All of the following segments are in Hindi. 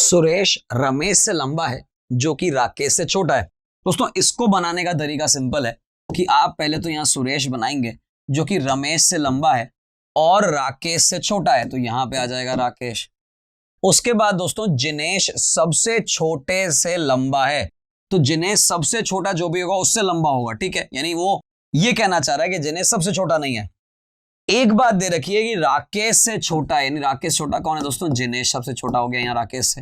सुरेश रमेश से लंबा है जो कि राकेश से छोटा है। दोस्तों इसको बनाने का तरीका सिंपल है कि आप पहले तो यहां सुरेश बनाएंगे जो कि रमेश से लंबा है और राकेश से छोटा है, तो यहां पे आ जाएगा राकेश। उसके बाद दोस्तों जिनेश सबसे छोटे से लंबा है, तो जिनेश सबसे छोटा जो भी होगा उससे लंबा होगा, ठीक है। यानी वो ये कहना चाह रहा है कि जिनेश सबसे छोटा नहीं है। एक बात दे रखी है कि राकेश से छोटा है, यानी राकेश छोटा कौन है दोस्तों, जिनेश सबसे छोटा हो गया यहाँ राकेश से।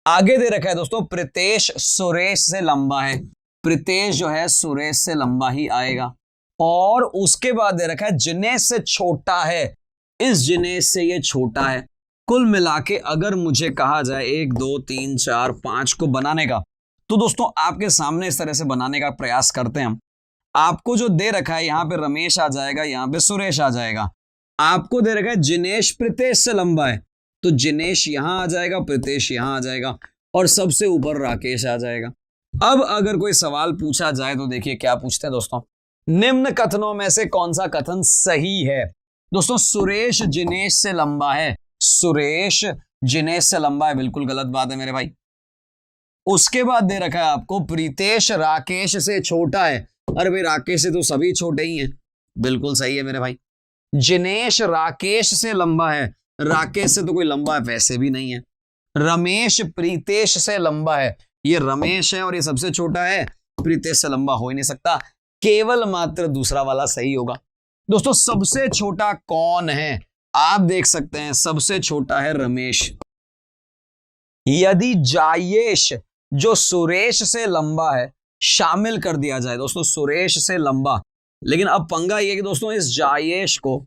आगे दे रखा है दोस्तों प्रीतेश सुरेश से लंबा है, प्रीतेश जो है सुरेश से लंबा ही आएगा। और उसके बाद दे रखा है जिनेश से छोटा है, इस जिनेश से ये छोटा है। कुल मिला के अगर मुझे कहा जाए 1 2 3 4 5 को बनाने का, तो दोस्तों आपके सामने इस तरह से बनाने का प्रयास करते हैं हम। आपको जो दे रखा है यहां पे रमेश आ जाएगा, यहां पे सुरेश आ जाएगा। आपको दे रखा है जिनेश प्रीतेश से लंबा है, तो जिनेश यहां आ जाएगा, प्रीतेश यहां आ जाएगा और सबसे ऊपर राकेश आ जाएगा। अब अगर कोई सवाल पूछा जाए तो देखिए क्या पूछते हैं दोस्तों, निम्न कथनों में से कौन सा कथन सही है। दोस्तों सुरेश जिनेश से लंबा है, सुरेश जिनेश से लंबा है, बिल्कुल गलत बात है मेरे भाई। उसके बाद दे रखा है आपको प्रीतेश राकेश से छोटा है, अरे भाई राकेश से तो सभी छोटे ही हैं, बिल्कुल सही है मेरे भाई। जिनेश राकेश से लंबा है, राकेश से तो कोई लंबा है वैसे भी नहीं है। रमेश प्रीतेश से लंबा है, ये रमेश है और ये सबसे छोटा है, प्रीतेश से लंबा हो ही नहीं सकता, केवल मात्र दूसरा वाला सही होगा। दोस्तों सबसे छोटा कौन है, आप देख सकते हैं सबसे छोटा है रमेश। यदि जायेश जो सुरेश से लंबा है शामिल कर दिया जाए, दोस्तों सुरेश से लंबा, लेकिन अब पंगा ये कि दोस्तों इस जायेश को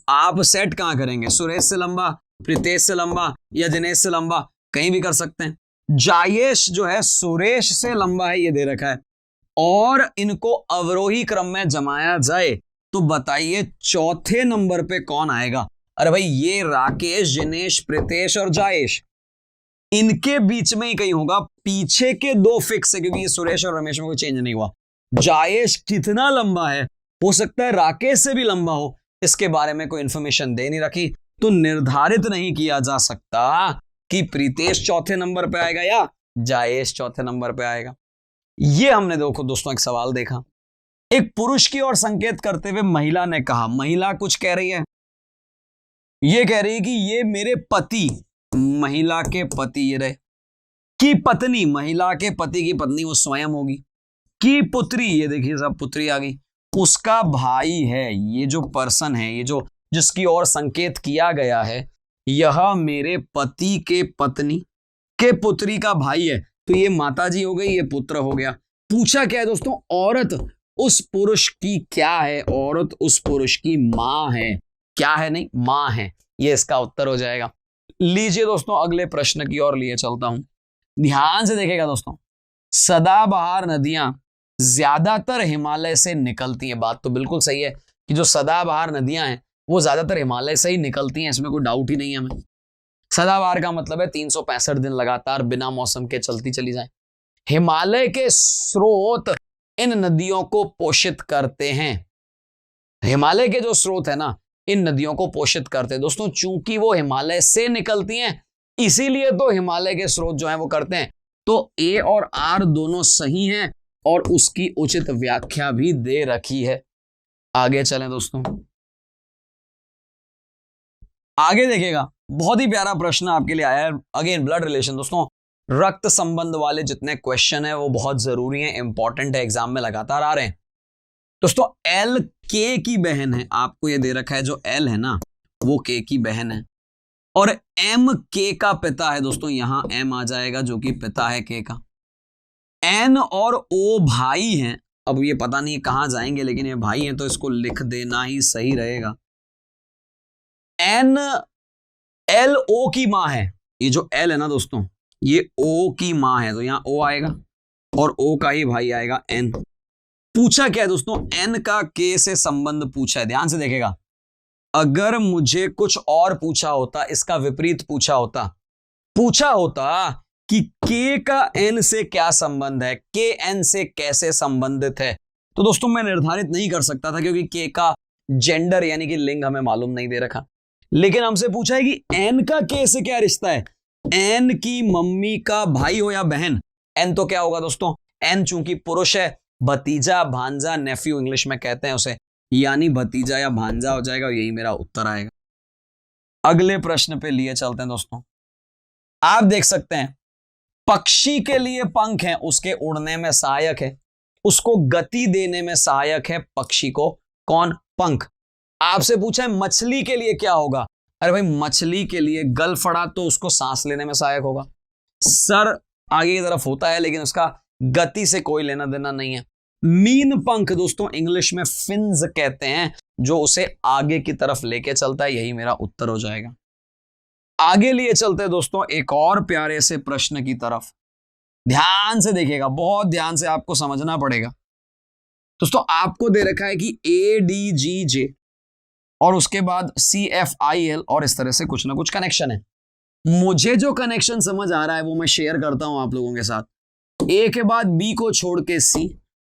आप सेट कहां करेंगे, सुरेश से लंबा, प्रीतेश से लंबा या दिनेश से लंबा, कहीं भी कर सकते हैं। जायेश जो है सुरेश से लंबा है, ये दे रखा है, और इनको अवरोही क्रम में जमाया जाए तो बताइए चौथे नंबर पे कौन आएगा। अरे भाई ये राकेश जिनेश प्रीतेश और जायेश, इनके बीच में ही कहीं होगा, पीछे के दो फिक्स है क्योंकि ये सुरेश और रमेश में कोई चेंज नहीं हुआ। जायेश कितना लंबा है, हो सकता है राकेश से भी लंबा हो, इसके बारे में कोई इंफॉर्मेशन दे नहीं रखी, तो निर्धारित नहीं किया जा सकता कि प्रीतेश चौथे नंबर पे आएगा या जायेश चौथे नंबर पे आएगा। ये हमने देखो दोस्तों एक सवाल देखा, एक पुरुष की ओर संकेत करते हुए महिला ने कहा, महिला कुछ कह रही है, ये कह रही है कि ये मेरे पति, महिला के पति ये रहे, की पत्नी, महिला के पति की पत्नी वो स्वयं होगी, की पुत्री, ये देखिए सब पुत्री आ गई, उसका भाई है, ये जो पर्सन है, ये जो जिसकी ओर संकेत किया गया है, यह मेरे पति के पत्नी के पुत्री का भाई है, तो ये माताजी हो गई, ये पुत्र हो गया। पूछा क्या है दोस्तों, औरत उस पुरुष की क्या है, औरत उस पुरुष की मां है, क्या है, नहीं मां है, ये इसका उत्तर हो जाएगा। लीजिए दोस्तों अगले प्रश्न की ओर लिए चलता हूं, ध्यान से देखिएगा दोस्तों। सदाबहार नदियां ज्यादातर हिमालय से निकलती हैं, बात तो बिल्कुल सही है कि जो सदाबहार नदियां हैं वो ज्यादातर हिमालय से ही निकलती हैं, इसमें कोई डाउट ही नहीं है हमें। सदाबहार का मतलब है 365 दिन लगातार बिना मौसम के चलती चली जाए। हिमालय के स्रोत इन नदियों को पोषित करते हैं, हिमालय के जो स्रोत है ना इन नदियों को पोषित करते हैं दोस्तों, चूंकि वो हिमालय से निकलती हैं इसीलिए तो हिमालय के स्रोत जो है वो करते हैं। तो ए और आर दोनों सही हैं और उसकी उचित व्याख्या भी दे रखी है। आगे चलें दोस्तों, आगे देखिएगा बहुत ही प्यारा प्रश्न आपके लिए आया है, अगेन ब्लड रिलेशन। दोस्तों रक्त संबंध वाले जितने क्वेश्चन है वो बहुत जरूरी है, इंपॉर्टेंट है, एग्जाम में लगातार आ रहे हैं। दोस्तों एल के की बहन है, आपको ये दे रखा है, जो एल है ना वो के की बहन है, और एम के का पिता है। दोस्तों यहां एम आ जाएगा जो कि पिता है के का। एन और ओ भाई हैं, अब ये पता नहीं कहां जाएंगे लेकिन ये भाई हैं तो इसको लिख देना ही सही रहेगा। एन एल ओ की मां है, ये जो एल है ना दोस्तों ये ओ की मां है, तो यहां ओ आएगा और ओ का ही भाई आएगा एन। पूछा क्या है दोस्तों, एन का के से संबंध पूछा है, ध्यान से देखेगा। अगर मुझे कुछ और पूछा होता, इसका विपरीत पूछा होता कि के का एन से क्या संबंध है, के एन से कैसे संबंधित है, तो दोस्तों मैं निर्धारित नहीं कर सकता था क्योंकि के का जेंडर यानी कि लिंग हमें मालूम नहीं दे रखा। लेकिन हमसे पूछा है कि एन का के से क्या रिश्ता है, एन की मम्मी का भाई हो या बहन, एन तो क्या होगा दोस्तों, एन चूंकि पुरुष है, भतीजा, भांजा, नेफ्यू इंग्लिश में कहते हैं उसे, यानी भतीजा या भांजा हो जाएगा। यही मेरा उत्तर आएगा। अगले प्रश्न पे लिए चलते हैं दोस्तों। आप देख सकते हैं पक्षी के लिए पंख हैं, उसके उड़ने में सहायक है, उसको गति देने में सहायक है पक्षी को कौन, पंख। आपसे पूछा है मछली के लिए क्या होगा, अरे भाई मछली के लिए गलफड़ा, तो उसको सांस लेने में सहायक होगा, सर आगे की तरफ होता है लेकिन उसका गति से कोई लेना देना नहीं है। मीन पंख दोस्तों इंग्लिश में फिन्स कहते हैं, जो उसे आगे की तरफ लेके चलता है। यही मेरा उत्तर हो जाएगा। आगे लिए चलते हैं दोस्तों एक और प्यारे से प्रश्न की तरफ। ध्यान से देखिएगा, बहुत ध्यान से आपको समझना पड़ेगा दोस्तों। आपको दे रखा है कि ADGJ और उसके बाद CFIL और इस तरह से कुछ ना कुछ कनेक्शन है। मुझे जो कनेक्शन समझ आ रहा है वो मैं शेयर करता हूं आप लोगों के साथ। A के बाद B को छोड़ के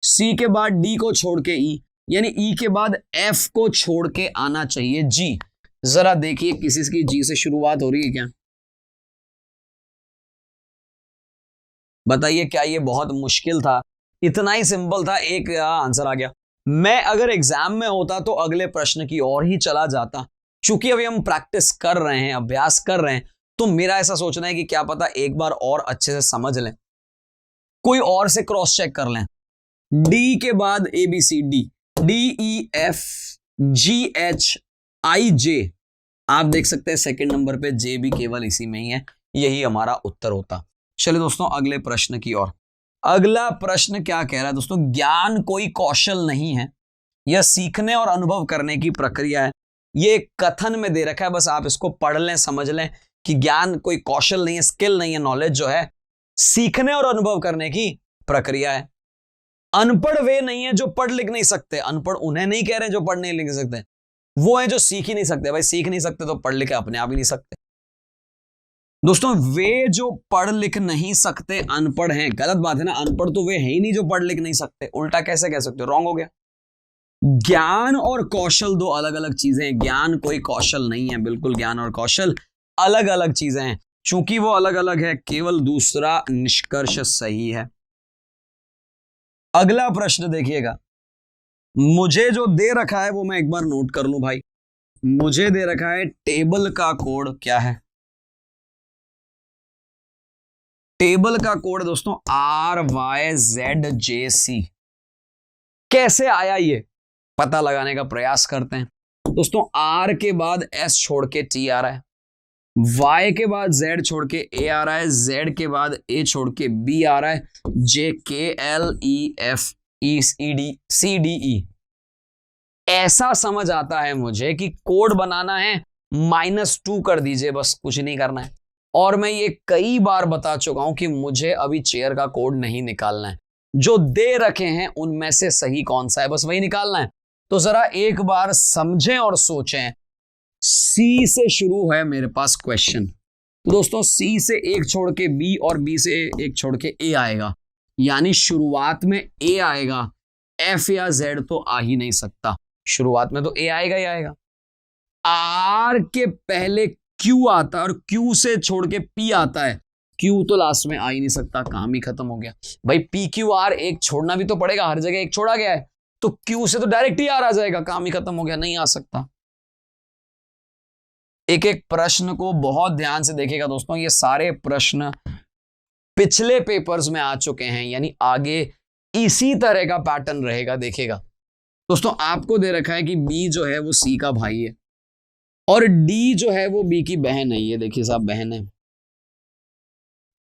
C के बाद D को छोड़ के E, यानी E के बाद F को छोड़ के आना चाहिए G। जरा देखिए किसी की G से शुरुआत हो रही है क्या, बताइए। क्या ये बहुत मुश्किल था, इतना ही सिंपल था, एक आंसर आ गया। मैं अगर एग्जाम में होता तो अगले प्रश्न की ओर ही चला जाता। चूंकि अभी हम प्रैक्टिस कर रहे हैं, अभ्यास कर रहे हैं, तो मेरा ऐसा सोचना है कि क्या पता एक बार और अच्छे से समझ लें, कोई और से क्रॉस चेक कर लें। डी के बाद ABCD, DEF GHIJ, आप देख सकते हैं सेकंड नंबर पे जे भी केवल इसी में ही है। यही हमारा उत्तर होता। चलिए दोस्तों अगले प्रश्न की ओर। अगला प्रश्न क्या कह रहा है दोस्तों, ज्ञान कोई कौशल नहीं है, यह सीखने और अनुभव करने की प्रक्रिया है। ये कथन में दे रखा है, बस आप इसको पढ़ लें, समझ लें कि ज्ञान कोई कौशल नहीं है, स्किल नहीं है, नॉलेज जो है सीखने और अनुभव करने की प्रक्रिया है। अनपढ़ वे नहीं है जो पढ़ लिख नहीं सकते, अनपढ़ उन्हें नहीं कह रहे जो पढ़ नहीं लिख सकते, वो है जो सीख ही नहीं सकते। भाई सीख नहीं सकते तो पढ़ लिख अपने आप ही नहीं सकते। दोस्तों वे जो पढ़ लिख नहीं सकते अनपढ़ हैं, गलत बात है ना, अनपढ़ तो वे है ही नहीं जो पढ़ लिख नहीं सकते, उल्टा कैसे कह सकते हो, रॉन्ग हो गया। ज्ञान और कौशल दो अलग अलग चीजें हैं, ज्ञान कोई कौशल नहीं है, बिल्कुल ज्ञान और कौशल अलग अलग चीजें हैं। चूंकि वो अलग अलग है, केवल दूसरा निष्कर्ष सही है। अगला प्रश्न देखिएगा, मुझे जो दे रखा है वो मैं एक बार नोट कर लूं भाई। मुझे दे रखा है टेबल का कोड क्या है, टेबल का कोड दोस्तों RYZJC। कैसे आया ये पता लगाने का प्रयास करते हैं दोस्तों। R के बाद S छोड़ के T आ रहा है, Y के बाद Z छोड़ के A आ रहा है, Z के बाद A छोड़ के B आ रहा है, JKLEFECDE। ऐसा समझ आता है मुझे कि कोड बनाना है, -2 कर दीजिए, बस कुछ नहीं करना है। और मैं ये कई बार बता चुका हूं कि मुझे अभी चेयर का कोड नहीं निकालना है, जो दे रखे हैं उनमें से सही कौन सा है बस वही निकालना है। तो जरा एक बार समझें और सोचें। C से शुरू है मेरे पास क्वेश्चन, तो दोस्तों C से एक छोड़ के B और B से एक छोड़ के A आएगा, यानी शुरुआत में A आएगा, F या Z तो आ ही नहीं सकता, शुरुआत में तो A आएगा ही आएगा। R के पहले Q आता है और Q से छोड़ के P आता है, Q तो लास्ट में आ ही नहीं सकता, काम ही खत्म हो गया। भाई PQR एक छोड़ना भी तो पड़ेगा, हर जगह एक छोड़ा गया है, तो Q से तो डायरेक्ट ही R आ जाएगा, काम ही खत्म हो गया, नहीं आ सकता। एक एक प्रश्न को बहुत ध्यान से देखिएगा दोस्तों, ये सारे प्रश्न पिछले पेपर्स में आ चुके हैं, यानी आगे इसी तरह का पैटर्न रहेगा। देखिएगा दोस्तों, आपको दे रखा है कि B जो है वो C का भाई है और D जो है वो B की बहन है। ये देखिए साहब बहन है।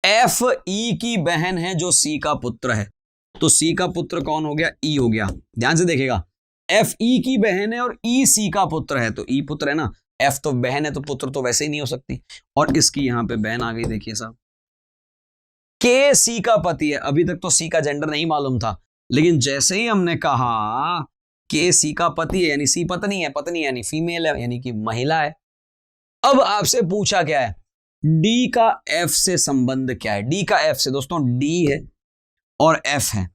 F E की बहन है जो C का पुत्र है, तो C का पुत्र कौन हो गया, E हो गया। ध्यान से देखिएगा, F E की बहन है और E C का पुत्र है, तो E पुत्र है ना, F तो बहन है तो पुत्र तो वैसे ही नहीं हो सकती, और इसकी यहां पे बहन आ गई। देखिए साहब K C का पति है, अभी तक तो C का जेंडर नहीं मालूम था, लेकिन जैसे ही हमने कहा K C का पति है यानी C पत्नी है, पत्नी यानी फीमेल है, यानी कि महिला है। अब आपसे पूछा क्या है, D का F से संबंध क्या है। D का F से दोस्तों D है और F है,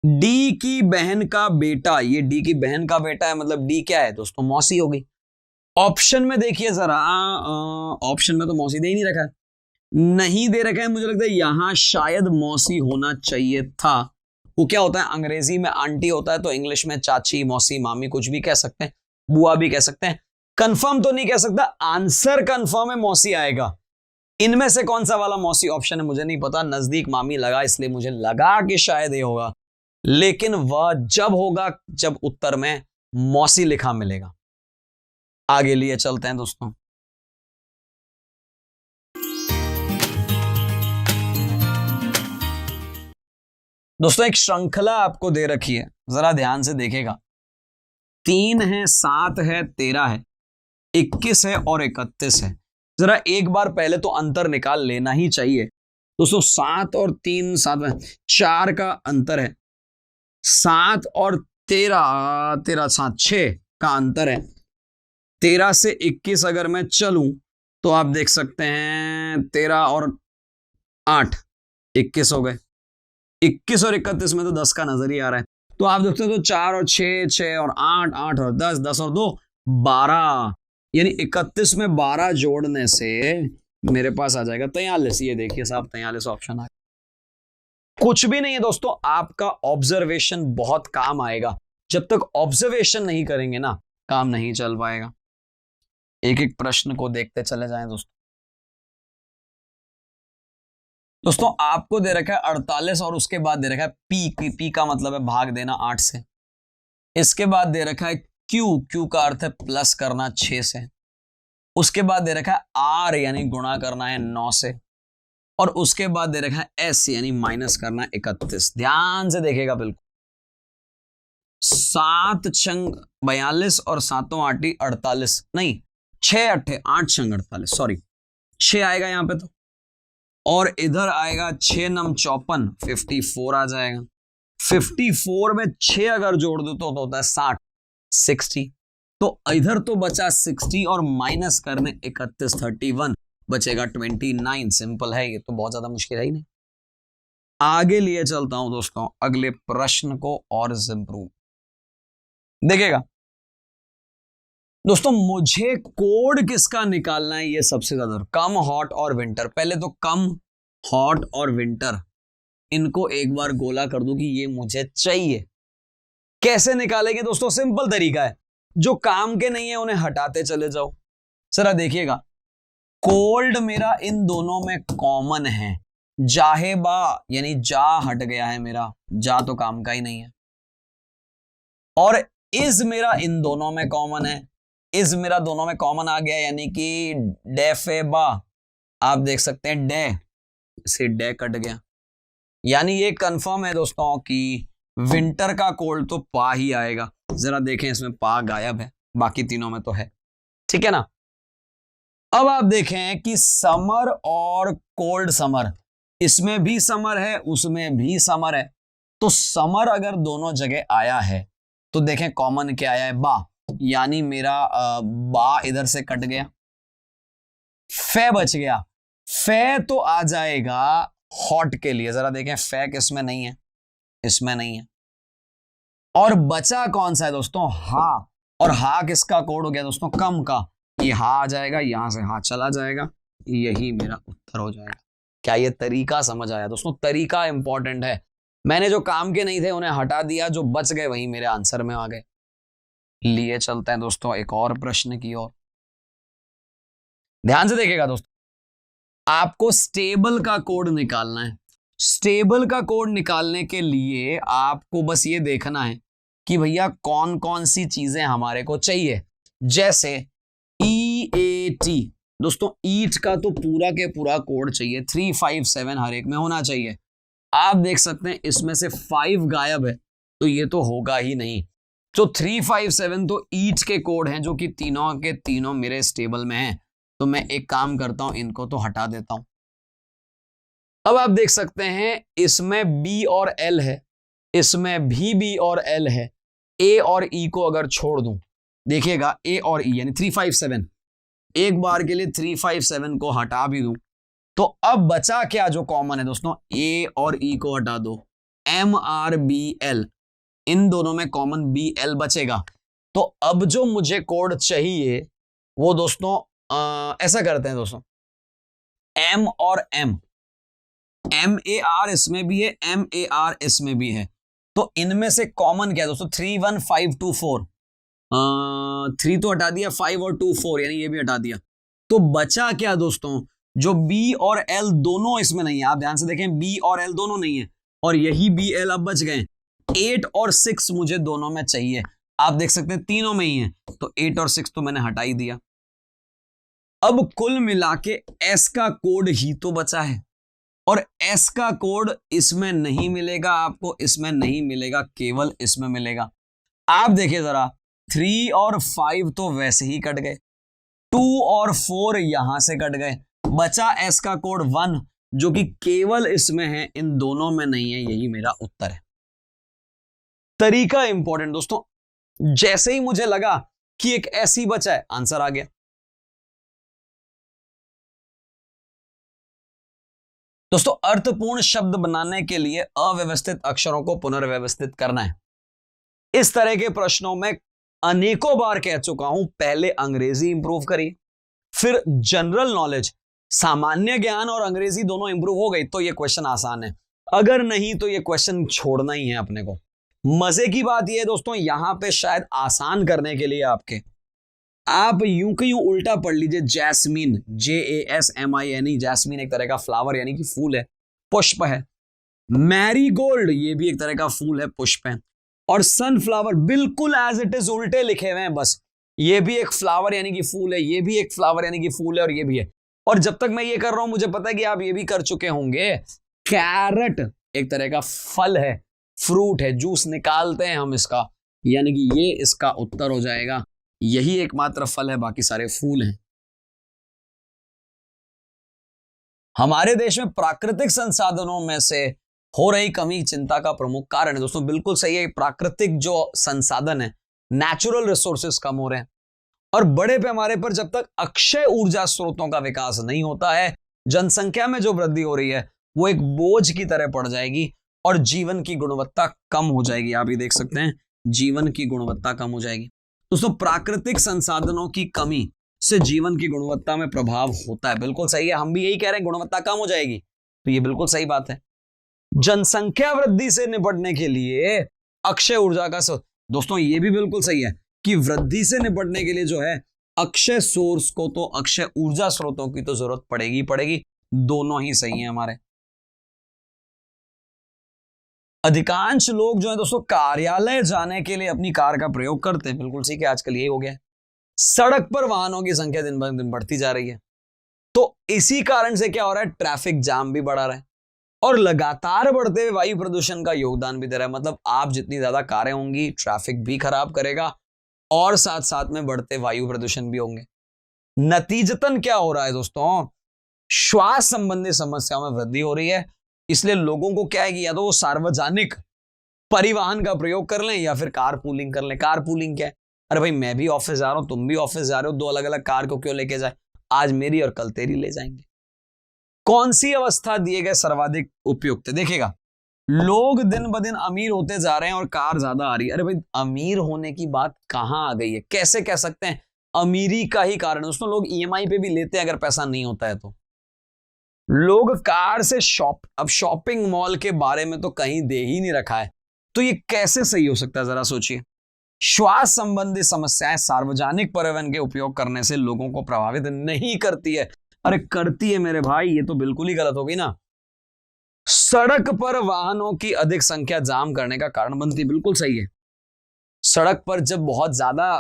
D की बहन का बेटा, ये D की बहन का बेटा है, मतलब D क्या है दोस्तों, मौसी होगी। ऑप्शन में देखिए जरा, ऑप्शन में तो मौसी दे ही नहीं रखा है, नहीं दे रखा है, मुझे लगता है यहां शायद मौसी होना चाहिए था। वो क्या होता है, अंग्रेजी में आंटी होता है, तो इंग्लिश में चाची, मौसी, मामी कुछ भी कह सकते हैं, बुआ भी कह सकते हैं। कंफर्म तो नहीं कह सकता, आंसर कंफर्म है मौसी आएगा। इनमें से कौन सा वाला मौसी ऑप्शन है मुझे नहीं पता, नजदीक मामी लगा इसलिए मुझे लगा कि शायद ये होगा, लेकिन वह जब होगा जब उत्तर में मौसी लिखा मिलेगा। आगे लिए चलते हैं दोस्तों। दोस्तों एक श्रृंखला आपको दे रखी है, जरा ध्यान से देखेगा। 3 है, 7 है, 13 है, 21 है और 31 है। जरा एक बार पहले तो अंतर निकाल लेना ही चाहिए दोस्तों। 7 और 3, 7 में 4 का अंतर है। 7 और 13, 13 7 6 का अंतर है। 13 से 21 अगर मैं चलूं तो आप देख सकते हैं 13 और 8 21 हो गए। 21 और 31 में तो 10 का नजर ही आ रहा है, तो आप देखते हो तो 4 और 6, 6 और 8, 8 और 10, 10 और 2 12, यानी 31 में 12 जोड़ने से मेरे पास आ जाएगा 43। ये देखिए साहब 43 ऑप्शन आ गया। कुछ भी नहीं है दोस्तों, आपका ऑब्जर्वेशन बहुत काम आएगा। जब तक ऑब्जर्वेशन नहीं करेंगे ना, काम नहीं चल पाएगा। एक एक प्रश्न को देखते चले जाएं दोस्तों। दोस्तों आपको दे रखा है 48 और उसके बाद दे रखा है पी का मतलब है भाग देना 8 से। इसके बाद दे रखा है क्यू का अर्थ है प्लस करना 6 से। उसके बाद दे रखा है आर यानी गुणा करना है 9 से। और उसके बाद दे रखा है एस यानी माइनस करना है 31। ध्यान से देखेगा बिल्कुल। 7 छंग 42 और 7 8 48, नहीं 6 8 8 छंग 48, सॉरी 6 आएगा यहां पे तो, और इधर आएगा 6 9 54, 54 आ जाएगा। 54 में 6 अगर जोड़ दो तो होता है 60, 60। तो इधर तो बचा 60 और माइनस करने 31, 31 बचेगा 29। सिंपल है, ये तो बहुत ज्यादा मुश्किल है ही नहीं। आगे लिए चलता हूं दोस्तों अगले प्रश्न को और इंप्रूव देखिएगा। दोस्तों मुझे कोड किसका निकालना है, ये सबसे ज्यादा कम, हॉट और विंटर। पहले तो कम, हॉट और विंटर इनको एक बार गोला कर दूं कि ये मुझे चाहिए। कैसे निकालेंगे दोस्तों, सिंपल तरीका है, जो काम के नहीं है उन्हें हटाते चले जाओ। जरा देखिएगा, कोल्ड मेरा इन दोनों में कॉमन है, जाहेबा यानी जा हट गया है मेरा, जा तो काम का ही नहीं है। और इज मेरा इन दोनों में कॉमन है, इज मेरा दोनों में कॉमन आ गया, यानी कि डेफेबा आप देख सकते हैं डे से डे कट गया। यानी ये कंफर्म है दोस्तों कि विंटर का कोल्ड तो पा ही आएगा। जरा देखें इसमें पा गायब है, बाकी तीनों में तो है, ठीक है ना। अब आप देखें कि समर और कोल्ड समर, इसमें भी समर है उसमें भी समर है, तो समर अगर दोनों जगह आया है तो देखें कॉमन क्या आया है, बा, यानी मेरा बा इधर से कट गया, फे बच गया। फे तो आ जाएगा हॉट के लिए, जरा देखें फे किसमें नहीं है, इसमें नहीं है। और बचा कौन सा है दोस्तों, हा। और हा किसका कोड हो गया दोस्तों, कम का, ये हा आ जाएगा, यहां से हा चला जाएगा, यही मेरा उत्तर हो जाएगा। क्या ये तरीका समझ आया दोस्तों, तरीका इंपॉर्टेंट है। मैंने जो काम के नहीं थे उन्हें हटा दिया, जो बच गए वही मेरे आंसर में आ गए। लिए चलते हैं दोस्तों एक और प्रश्न की ओर, ध्यान से देखिएगा दोस्तों। आपको स्टेबल का कोड निकालना है। स्टेबल का कोड निकालने के लिए आपको बस ये देखना है कि भैया कौन कौन सी चीजें हमारे को चाहिए। जैसे EAT दोस्तों, ईट का तो पूरा के पूरा कोड चाहिए, 357 हर एक में होना चाहिए। आप देख सकते हैं इसमें से 5 गायब है, तो ये तो होगा ही नहीं। तो 357 तो ईट के कोड हैं, जो कि तीनों के तीनों मेरे स्टेबल में हैं। तो मैं एक काम करता हूं, इनको तो हटा देता हूं। अब आप देख सकते हैं इसमें B और L है, इसमें भी B और L है। A और E को अगर छोड़ दूं, देखिएगा A और E यानी 357, एक बार के लिए 357 को हटा भी दूं तो अब बचा क्या जो कॉमन है दोस्तों, A और E को हटा दो, MRBL, इन दोनों में कॉमन BL बचेगा। तो अब जो मुझे कोड चाहिए वो दोस्तों ऐसा करते हैं दोस्तों, M और M, MAR इसमें भी है, MAR इसमें भी है, तो इनमें से कॉमन क्या है दोस्तों? 3 1 5 2 4, 3 तो हटा दिया, 5 और 2 4, यानी ये भी हटा दिया, तो बचा क्या दोस्तों? जो B और L दोनों इसमें नहीं है, आप ध्यान से देखें, B और L दोनों नहीं है, और यही B L अब बच गए। 8 और 6 मुझे दोनों में चाहिए, आप देख सकते हैं तीनों में ही है, तो 8 और 6 तो मैंने हटा ही दिया। अब कुल मिला के S का कोड ही तो बचा है, और S का कोड इसमें नहीं मिलेगा आपको, इसमें नहीं मिलेगा, केवल इसमें मिलेगा। आप देखिए जरा, 3 और 5 तो वैसे ही कट गए, 2 और 4 यहां से कट गए, बचा S का कोड 1 जो कि केवल इसमें है, इन दोनों में नहीं है, यही मेरा उत्तर है। तरीका इंपॉर्टेंट दोस्तों, जैसे ही मुझे लगा कि एक S ही बचा है, आंसर आ गया। दोस्तों अर्थपूर्ण शब्द बनाने के लिए अव्यवस्थित अक्षरों को पुनर्व्यवस्थित करना है। इस तरह के प्रश्नों में अनेकों बार कह चुका हूं, पहले अंग्रेजी इंप्रूव करिए, फिर जनरल नॉलेज, सामान्य ज्ञान और अंग्रेजी दोनों इंप्रूव हो गई तो यह क्वेश्चन आसान है, अगर नहीं तो यह क्वेश्चन छोड़ना ही है अपने को। मजे की बात यह है दोस्तों, यहां पे शायद आसान करने के लिए आप यूं कि यूं उल्टा पढ़ लीजिए, जैस्मीन, JASMIN, जैस्मीन एक तरह का फ्लावर यानी कि फूल है, पुष्प है। मैरीगोल्ड ये भी एक तरह का फूल है, पुष्प है। और सनफ्लावर बिल्कुल एज इट इज उल्टे लिखे हुए हैं, बस ये भी एक फ्लावर यानी कि फूल है, ये भी एक फ्लावर यानी कि फूल है, और ये भी है। और जब तक मैं ये कर रहा हूं मुझे पता है कि आप ये भी कर चुके होंगे, कैरेट एक तरह का फल है, फ्रूट है, जूस निकालते हैं हम इसका, यानी कि ये इसका उत्तर हो जाएगा। यही एकमात्र फल है, बाकी सारे फूल हैं। हमारे देश में प्राकृतिक संसाधनों में से हो रही कमी चिंता का प्रमुख कारण है। दोस्तों बिल्कुल सही है, प्राकृतिक जो संसाधन है, नेचुरल रिसोर्सेज कम हो रहे हैं, और बड़े पैमाने पर जब तक अक्षय ऊर्जा स्रोतों का विकास नहीं होता है, जनसंख्या में जो वृद्धि हो रही है वो एक बोझ की तरह पड़ जाएगी और जीवन की गुणवत्ता कम हो जाएगी। आप ये देख सकते हैं, जीवन की गुणवत्ता कम हो जाएगी। दोस्तों प्राकृतिक संसाधनों की कमी से जीवन की गुणवत्ता में प्रभाव होता है, बिल्कुल सही है, हम भी यही कह रहे हैं, गुणवत्ता कम हो जाएगी, तो ये बिल्कुल सही बात है। जनसंख्या वृद्धि से निपटने के लिए अक्षय ऊर्जा का दोस्तों ये भी बिल्कुल सही है कि वृद्धि से निपटने के लिए जो है अक्षय सोर्स को, तो अक्षय ऊर्जा स्रोतों की तो जरूरत पड़ेगी पड़ेगी, दोनों ही सही है हमारे। अधिकांश लोग जो है दोस्तों कार्यालय जाने के लिए अपनी कार का प्रयोग करते हैं, बिल्कुल ठीक है, आजकल यही हो गया है। सड़क पर वाहनों की संख्या दिन ब दिन बढ़ती जा रही है, तो इसी कारण से क्या हो रहा है, ट्रैफिक जाम भी बढ़ा रहा है, और लगातार बढ़ते हुए वायु प्रदूषण का योगदान भी दे रहा है। मतलब आप जितनी ज्यादा कारें होंगी, ट्रैफिक भी खराब करेगा, और साथ साथ में बढ़ते वायु प्रदूषण भी होंगे। नतीजतन क्या हो रहा है दोस्तों, श्वास संबंधी समस्याओं में वृद्धि हो रही है। इसलिए लोगों को क्या है कि या तो वो सार्वजनिक परिवहन का प्रयोग कर लें या फिर कार पूलिंग कर लें। कार पूलिंग क्या है, अरे भाई मैं भी ऑफिस जा रहा हूं, तुम भी ऑफिस जा रहे हो, दो अलग अलग कार को क्यों लेके जाए, आज मेरी और कल तेरी ले जाएंगे। कौन सी अवस्था दिए गए सर्वाधिक उपयुक्त है, देखिएगा, लोग दिन ब दिन अमीर होते जा रहे हैं और कार ज्यादा आ रही है। अरे भाई अमीर होने की बात कहां आ गई है, कैसे कह सकते हैं अमीरी का ही कारण दोस्तों, लोग EMI पे भी लेते हैं अगर पैसा नहीं होता है तो। लोग कार से अब शॉपिंग मॉल के बारे में तो कहीं दे ही नहीं रखा है, तो ये कैसे सही हो सकता है, जरा सोचिए। श्वास संबंधी समस्याएं सार्वजनिक परिवहन के उपयोग करने से लोगों को प्रभावित नहीं करती है। अरे करती है मेरे भाई, ये तो बिल्कुल ही गलत होगी ना। सड़क पर वाहनों की अधिक संख्या जाम करने का कारण बनती है, बिल्कुल सही है। सड़क पर जब बहुत ज्यादा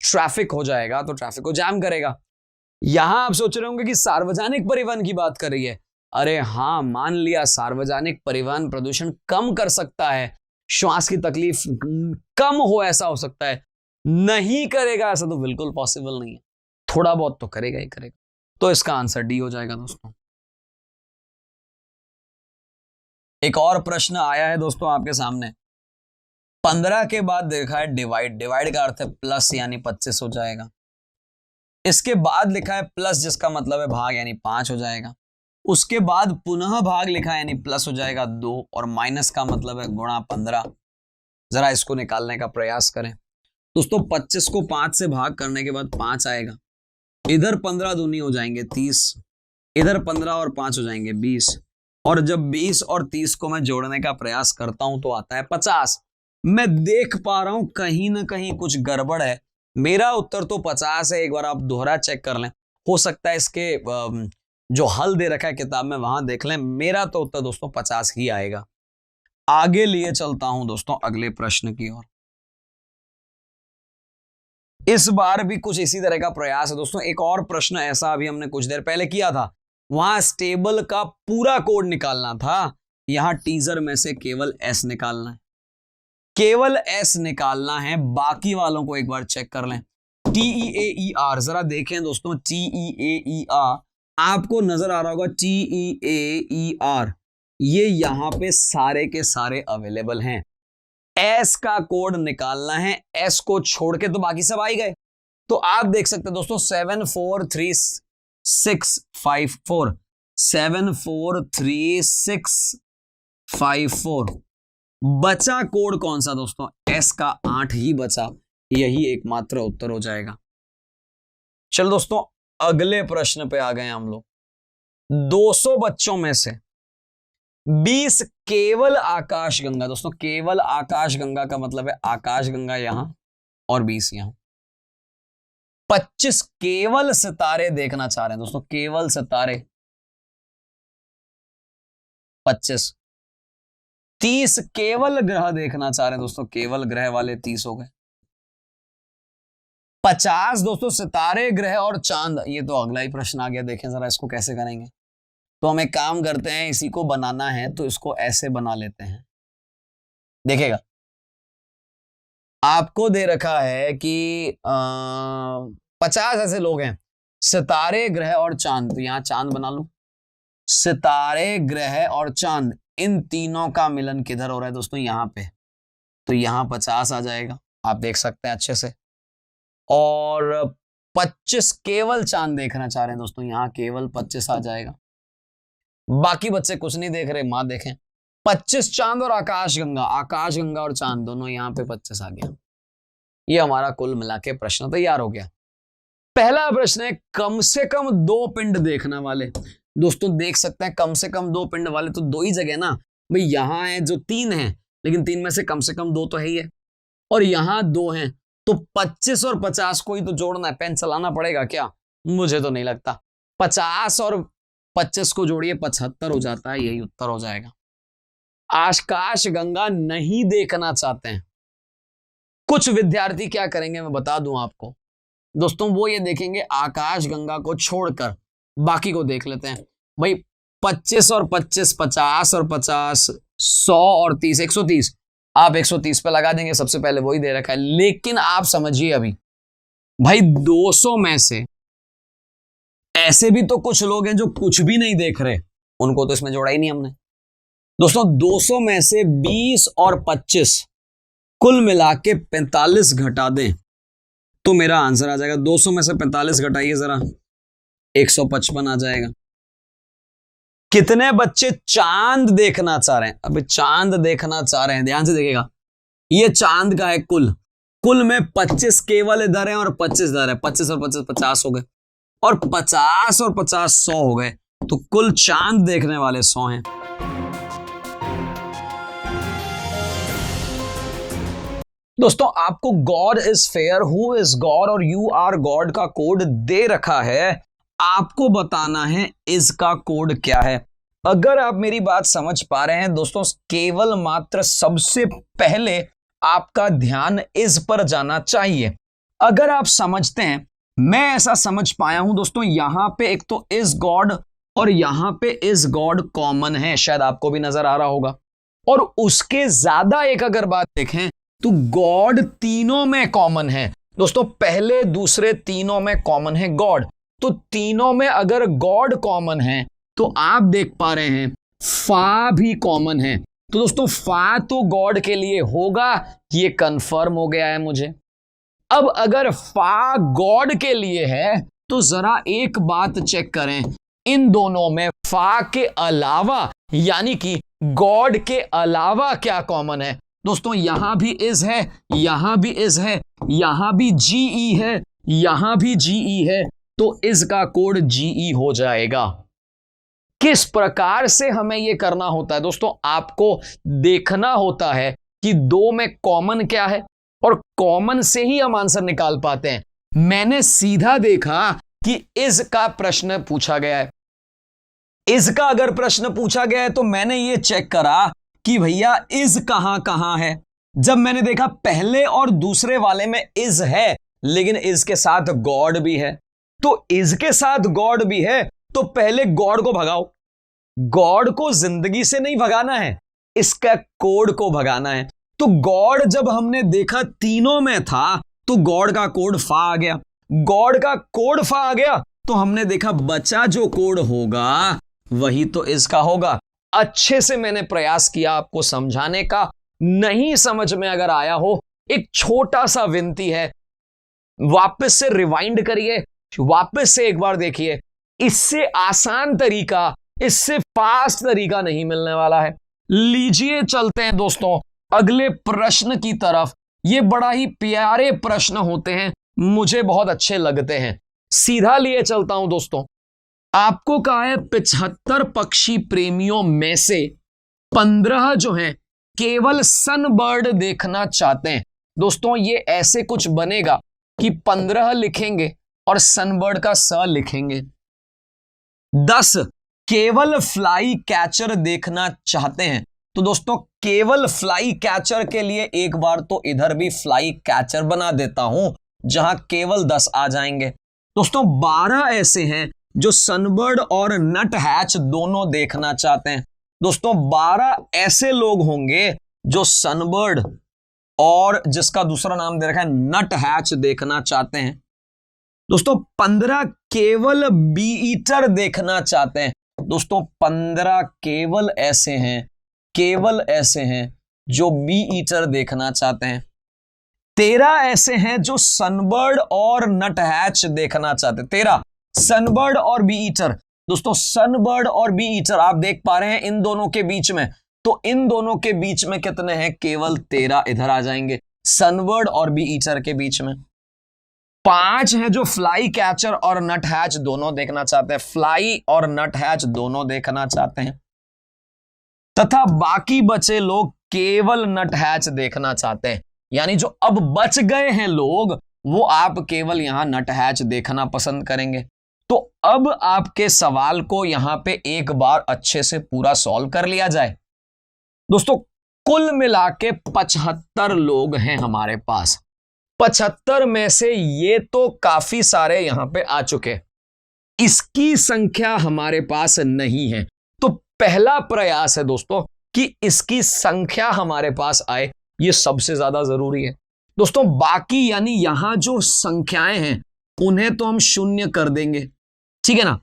ट्रैफिक हो जाएगा तो ट्रैफिक को जाम करेगा। यहां आप सोच रहे होंगे कि सार्वजनिक परिवहन की बात कर रही है। अरे हां, मान लिया सार्वजनिक परिवहन प्रदूषण कम कर सकता है, श्वास की तकलीफ कम हो ऐसा हो सकता है, नहीं करेगा ऐसा तो बिल्कुल पॉसिबल नहीं है, थोड़ा बहुत तो करेगा ही करेगा। तो इसका आंसर डी हो जाएगा दोस्तों। एक और प्रश्न आया है दोस्तों आपके सामने, 15 के बाद देखा है डिवाइड, डिवाइड का अर्थ है प्लस यानी 25 हो जाएगा। इसके बाद लिखा है प्लस जिसका मतलब है भाग यानी 5 हो जाएगा। उसके बाद पुनः भाग लिखा है यानी प्लस हो जाएगा 2, और माइनस का मतलब है गुणा 15। जरा इसको निकालने का प्रयास करें दोस्तों। 25 को 5 से भाग करने के बाद 5 आएगा, इधर 15 दूनी हो जाएंगे 30, इधर 15 और 5 हो जाएंगे 20, और जब 20 और 30 को मैं जोड़ने का प्रयास करता हूं तो आता है 50। मैं देख पा रहा हूं कहीं ना कहीं कुछ गड़बड़ है। मेरा उत्तर तो 50 है, एक बार आप दोहरा चेक कर लें, हो सकता है इसके जो हल दे रखा है किताब में वहां देख लें। मेरा तो उत्तर दोस्तों 50 ही आएगा। आगे लिए चलता हूं दोस्तों अगले प्रश्न की ओर। इस बार भी कुछ इसी तरह का प्रयास है दोस्तों। एक और प्रश्न ऐसा अभी हमने कुछ देर पहले किया था, वहां स्टेबल का पूरा कोड निकालना था, यहां टीजर में से केवल एस निकालना है, केवल एस निकालना है। बाकी वालों को एक बार चेक कर लें। TEAER जरा देखें दोस्तों, TEAER आपको नजर आ रहा होगा, TEAER ये यहां पे सारे के सारे अवेलेबल हैं। एस का कोड निकालना है, एस को छोड़ के तो बाकी सब आ ही गए। तो आप देख सकते हैं दोस्तों 74365 74365 बचा कोड कौन सा दोस्तों? एस का 8 ही बचा, यही एकमात्र उत्तर हो जाएगा। चलो दोस्तों अगले प्रश्न पे आ गए हम लोग। 200 बच्चों में से 20 केवल आकाशगंगा, दोस्तों केवल आकाशगंगा का मतलब है आकाशगंगा यहां और 20 यहां। 25 केवल सितारे देखना चाह रहे हैं दोस्तों, केवल सितारे 25। 30 केवल ग्रह देखना चाह रहे हैं दोस्तों, केवल ग्रह वाले 30 हो गए। 50 दोस्तों सितारे ग्रह और चांद, ये तो अगला ही प्रश्न आ गया। देखें जरा इसको कैसे करेंगे। तो हम एक काम करते हैं, इसी को बनाना है तो इसको ऐसे बना लेते हैं। देखिएगा आपको दे रखा है कि 50 ऐसे लोग हैं, सितारे ग्रह और चांद, तो यहां चांद बना लो। सितारे ग्रह और चांद इन तीनों का मिलन किधर हो रहा है दोस्तों? यहां पे, तो यहां 50 आ जाएगा, आप देख सकते हैं अच्छे से। और 25 केवल चांद देखना चाह रहे हैं दोस्तों, यहां केवल 25 आ जाएगा। बाकी बच्चे कुछ नहीं देख रहे, मां देखें 25 चांद और आकाशगंगा, आकाशगंगा और चांद दोनों यहां पे 25 आ गया। ये हमारा कुल मिला के प्रश्न तैयार हो गया। पहला प्रश्न है कम से कम 2 पिंड देखने वाले। दोस्तों देख सकते हैं कम से कम 2 पिंड वाले तो 2 ही जगह ना भाई, यहां है जो 3 है, लेकिन 3 में से कम 2 तो है ही है, और यहां 2 हैं, तो 25 और 50 को ही तो जोड़ना है। पेन चलाना पड़ेगा क्या? मुझे तो नहीं लगता। 50 और 25 को जोड़िए 75 हो जाता है, यही उत्तर हो जाएगा। आकाश गंगा नहीं देखना चाहते हैं कुछ विद्यार्थी, क्या करेंगे मैं बता दूं आपको दोस्तों, वो ये देखेंगे आकाश गंगा को छोड़कर बाकी को देख लेते हैं। भाई 25 और 25 50 और 50 100 और 30 130, आप 130 पे लगा देंगे, सबसे पहले वही दे रखा है। लेकिन आप समझिए अभी भाई 200 में से ऐसे भी तो कुछ लोग हैं जो कुछ भी नहीं देख रहे, उनको तो इसमें जोड़ा ही नहीं हमने। दोस्तों 200 में से 20 और 25 कुल मिला के 45 घटा दें तो मेरा आंसर आ जाएगा। 200 में से 45 घटाइए जरा, 155 आ जाएगा। कितने बच्चे चांद देखना चाह रहे हैं? अभी चांद देखना चाह रहे हैं, ध्यान से देखिएगा, ये चांद का है कुल में 25 केवल इधर है और 25 इधर है, 25 और 25 50 हो गए, और 50 और 50 100 हो गए, तो कुल चांद देखने वाले 100 हैं। दोस्तों आपको God is fair, who is God और यू आर गॉड का कोड दे रखा है, आपको बताना है इसका कोड क्या है। अगर आप मेरी बात समझ पा रहे हैं दोस्तों, केवल मात्र सबसे पहले आपका ध्यान इस पर जाना चाहिए। अगर आप समझते हैं, मैं ऐसा समझ पाया हूं दोस्तों, यहां पे एक तो इज गॉड और यहां पे इज गॉड कॉमन है, शायद आपको भी नजर आ रहा होगा। और उसके ज्यादा एक अगर बात देखें तो गॉड तीनों में कॉमन है दोस्तों, पहले दूसरे तीनों में कॉमन है गॉड। तो तीनों में अगर गॉड कॉमन है तो आप देख पा रहे हैं फा भी कॉमन है, तो दोस्तों फा तो गॉड के लिए होगा, ये कंफर्म हो गया है मुझे। अब अगर फा गॉड के लिए है तो जरा एक बात चेक करें, इन दोनों में फा के अलावा यानी कि गॉड के अलावा क्या कॉमन है? दोस्तों यहां भी इज है, यहां भी इज है, यहां भी जीई है, यहां भी जीई है, तो इज का कोड जीई हो जाएगा। किस प्रकार से हमें यह करना होता है दोस्तों, आपको देखना होता है कि दो में कॉमन क्या है और कॉमन से ही हम आंसर निकाल पाते हैं। मैंने सीधा देखा कि इज का प्रश्न पूछा गया है, इज का अगर प्रश्न पूछा गया है तो मैंने ये चेक करा कि भैया इज कहां कहां है। जब मैंने देखा पहले और दूसरे वाले में इज है लेकिन इज के साथ गॉड भी है, तो इज के साथ गॉड भी है तो पहले गॉड को भगाओ। गॉड को जिंदगी से नहीं भगाना है, इसका कोड को भगाना है। तो गॉड जब हमने देखा तीनों में था तो गॉड का कोड फा आ गया, गॉड का कोड फा आ गया तो हमने देखा बचा जो कोड होगा वही तो इसका होगा। अच्छे से मैंने प्रयास किया आपको समझाने का, नहीं समझ में अगर आया हो एक छोटा सा विनती है, वापस से रिवाइंड करिए, वापस से एक बार देखिए। इससे आसान तरीका, इससे फास्ट तरीका नहीं मिलने वाला है। लीजिए चलते हैं दोस्तों अगले प्रश्न की तरफ। ये बड़ा ही प्यारे प्रश्न होते हैं, मुझे बहुत अच्छे लगते हैं। सीधा लिए चलता हूं दोस्तों। आपको कहा है 75 पक्षी प्रेमियों में से 15 जो हैं केवल सनबर्ड देखना चाहते हैं। दोस्तों ये ऐसे कुछ बनेगा कि 15 लिखेंगे और सनबर्ड का स लिखेंगे। 10 केवल फ्लाई कैचर देखना चाहते हैं। तो दोस्तों केवल फ्लाई कैचर के लिए एक बार तो इधर भी फ्लाई कैचर बना देता हूं जहां केवल 10 आ जाएंगे। दोस्तों 12 ऐसे हैं जो सनबर्ड और नट हैच दोनों देखना चाहते हैं। दोस्तों 12 ऐसे लोग होंगे जो सनबर्ड और जिसका दूसरा नाम दे रखा है नट हैच देखना चाहते हैं। दोस्तों 15 केवल बी ईटर देखना चाहते हैं। दोस्तों 15 केवल ऐसे हैं जो बी ईटर देखना चाहते हैं। 13 ऐसे हैं जो सनबर्ड और नट हैच देखना चाहते हैं। 13 सनबर्ड और बी ईटर। दोस्तों सनबर्ड और बी ईटर आप देख पा रहे हैं इन दोनों के बीच में, तो इन दोनों के बीच में कितने हैं, केवल 13 इधर आ जाएंगे सनबर्ड और बी ईटर के बीच में। 5 हैं जो फ्लाई कैचर और नट हैच दोनों देखना चाहते हैं, फ्लाई और नट हैच दोनों देखना चाहते हैं, तथा बाकी बचे लोग केवल नट हैच देखना चाहते हैं। यानी जो अब बच गए हैं लोग वो आप केवल यहां नट हैच देखना पसंद करेंगे। तो अब आपके सवाल को यहां पे एक बार अच्छे से पूरा सॉल्व कर लिया जाए। दोस्तों कुल मिला के 75 लोग हैं हमारे पास। 75 में से ये तो काफी सारे यहां पे आ चुके, इसकी संख्या हमारे पास नहीं है। तो पहला प्रयास है दोस्तों कि इसकी संख्या हमारे पास आए, ये सबसे ज्यादा जरूरी है। दोस्तों बाकी यानी यहां जो संख्याएं हैं उन्हें तो हम शून्य कर देंगे, ठीक है ना।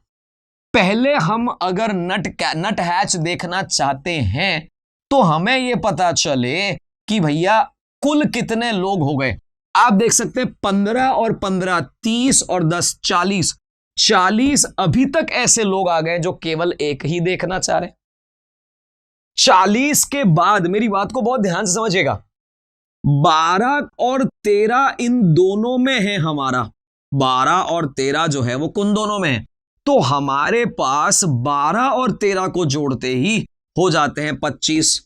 पहले हम अगर नट हैच देखना चाहते हैं तो हमें यह पता चले कि भैया कुल कितने लोग हो गए। आप देख सकते हैं 15 और 15 30 और 10 40, 40 अभी तक ऐसे लोग आ गए जो केवल एक ही देखना चाह रहे। 40 के बाद मेरी बात को बहुत ध्यान से समझिएगा, 12 और 13 इन दोनों में है हमारा, 12 और 13 जो है वो कुन दोनों में है। तो हमारे पास 12 और 13 को जोड़ते ही हो जाते हैं 25।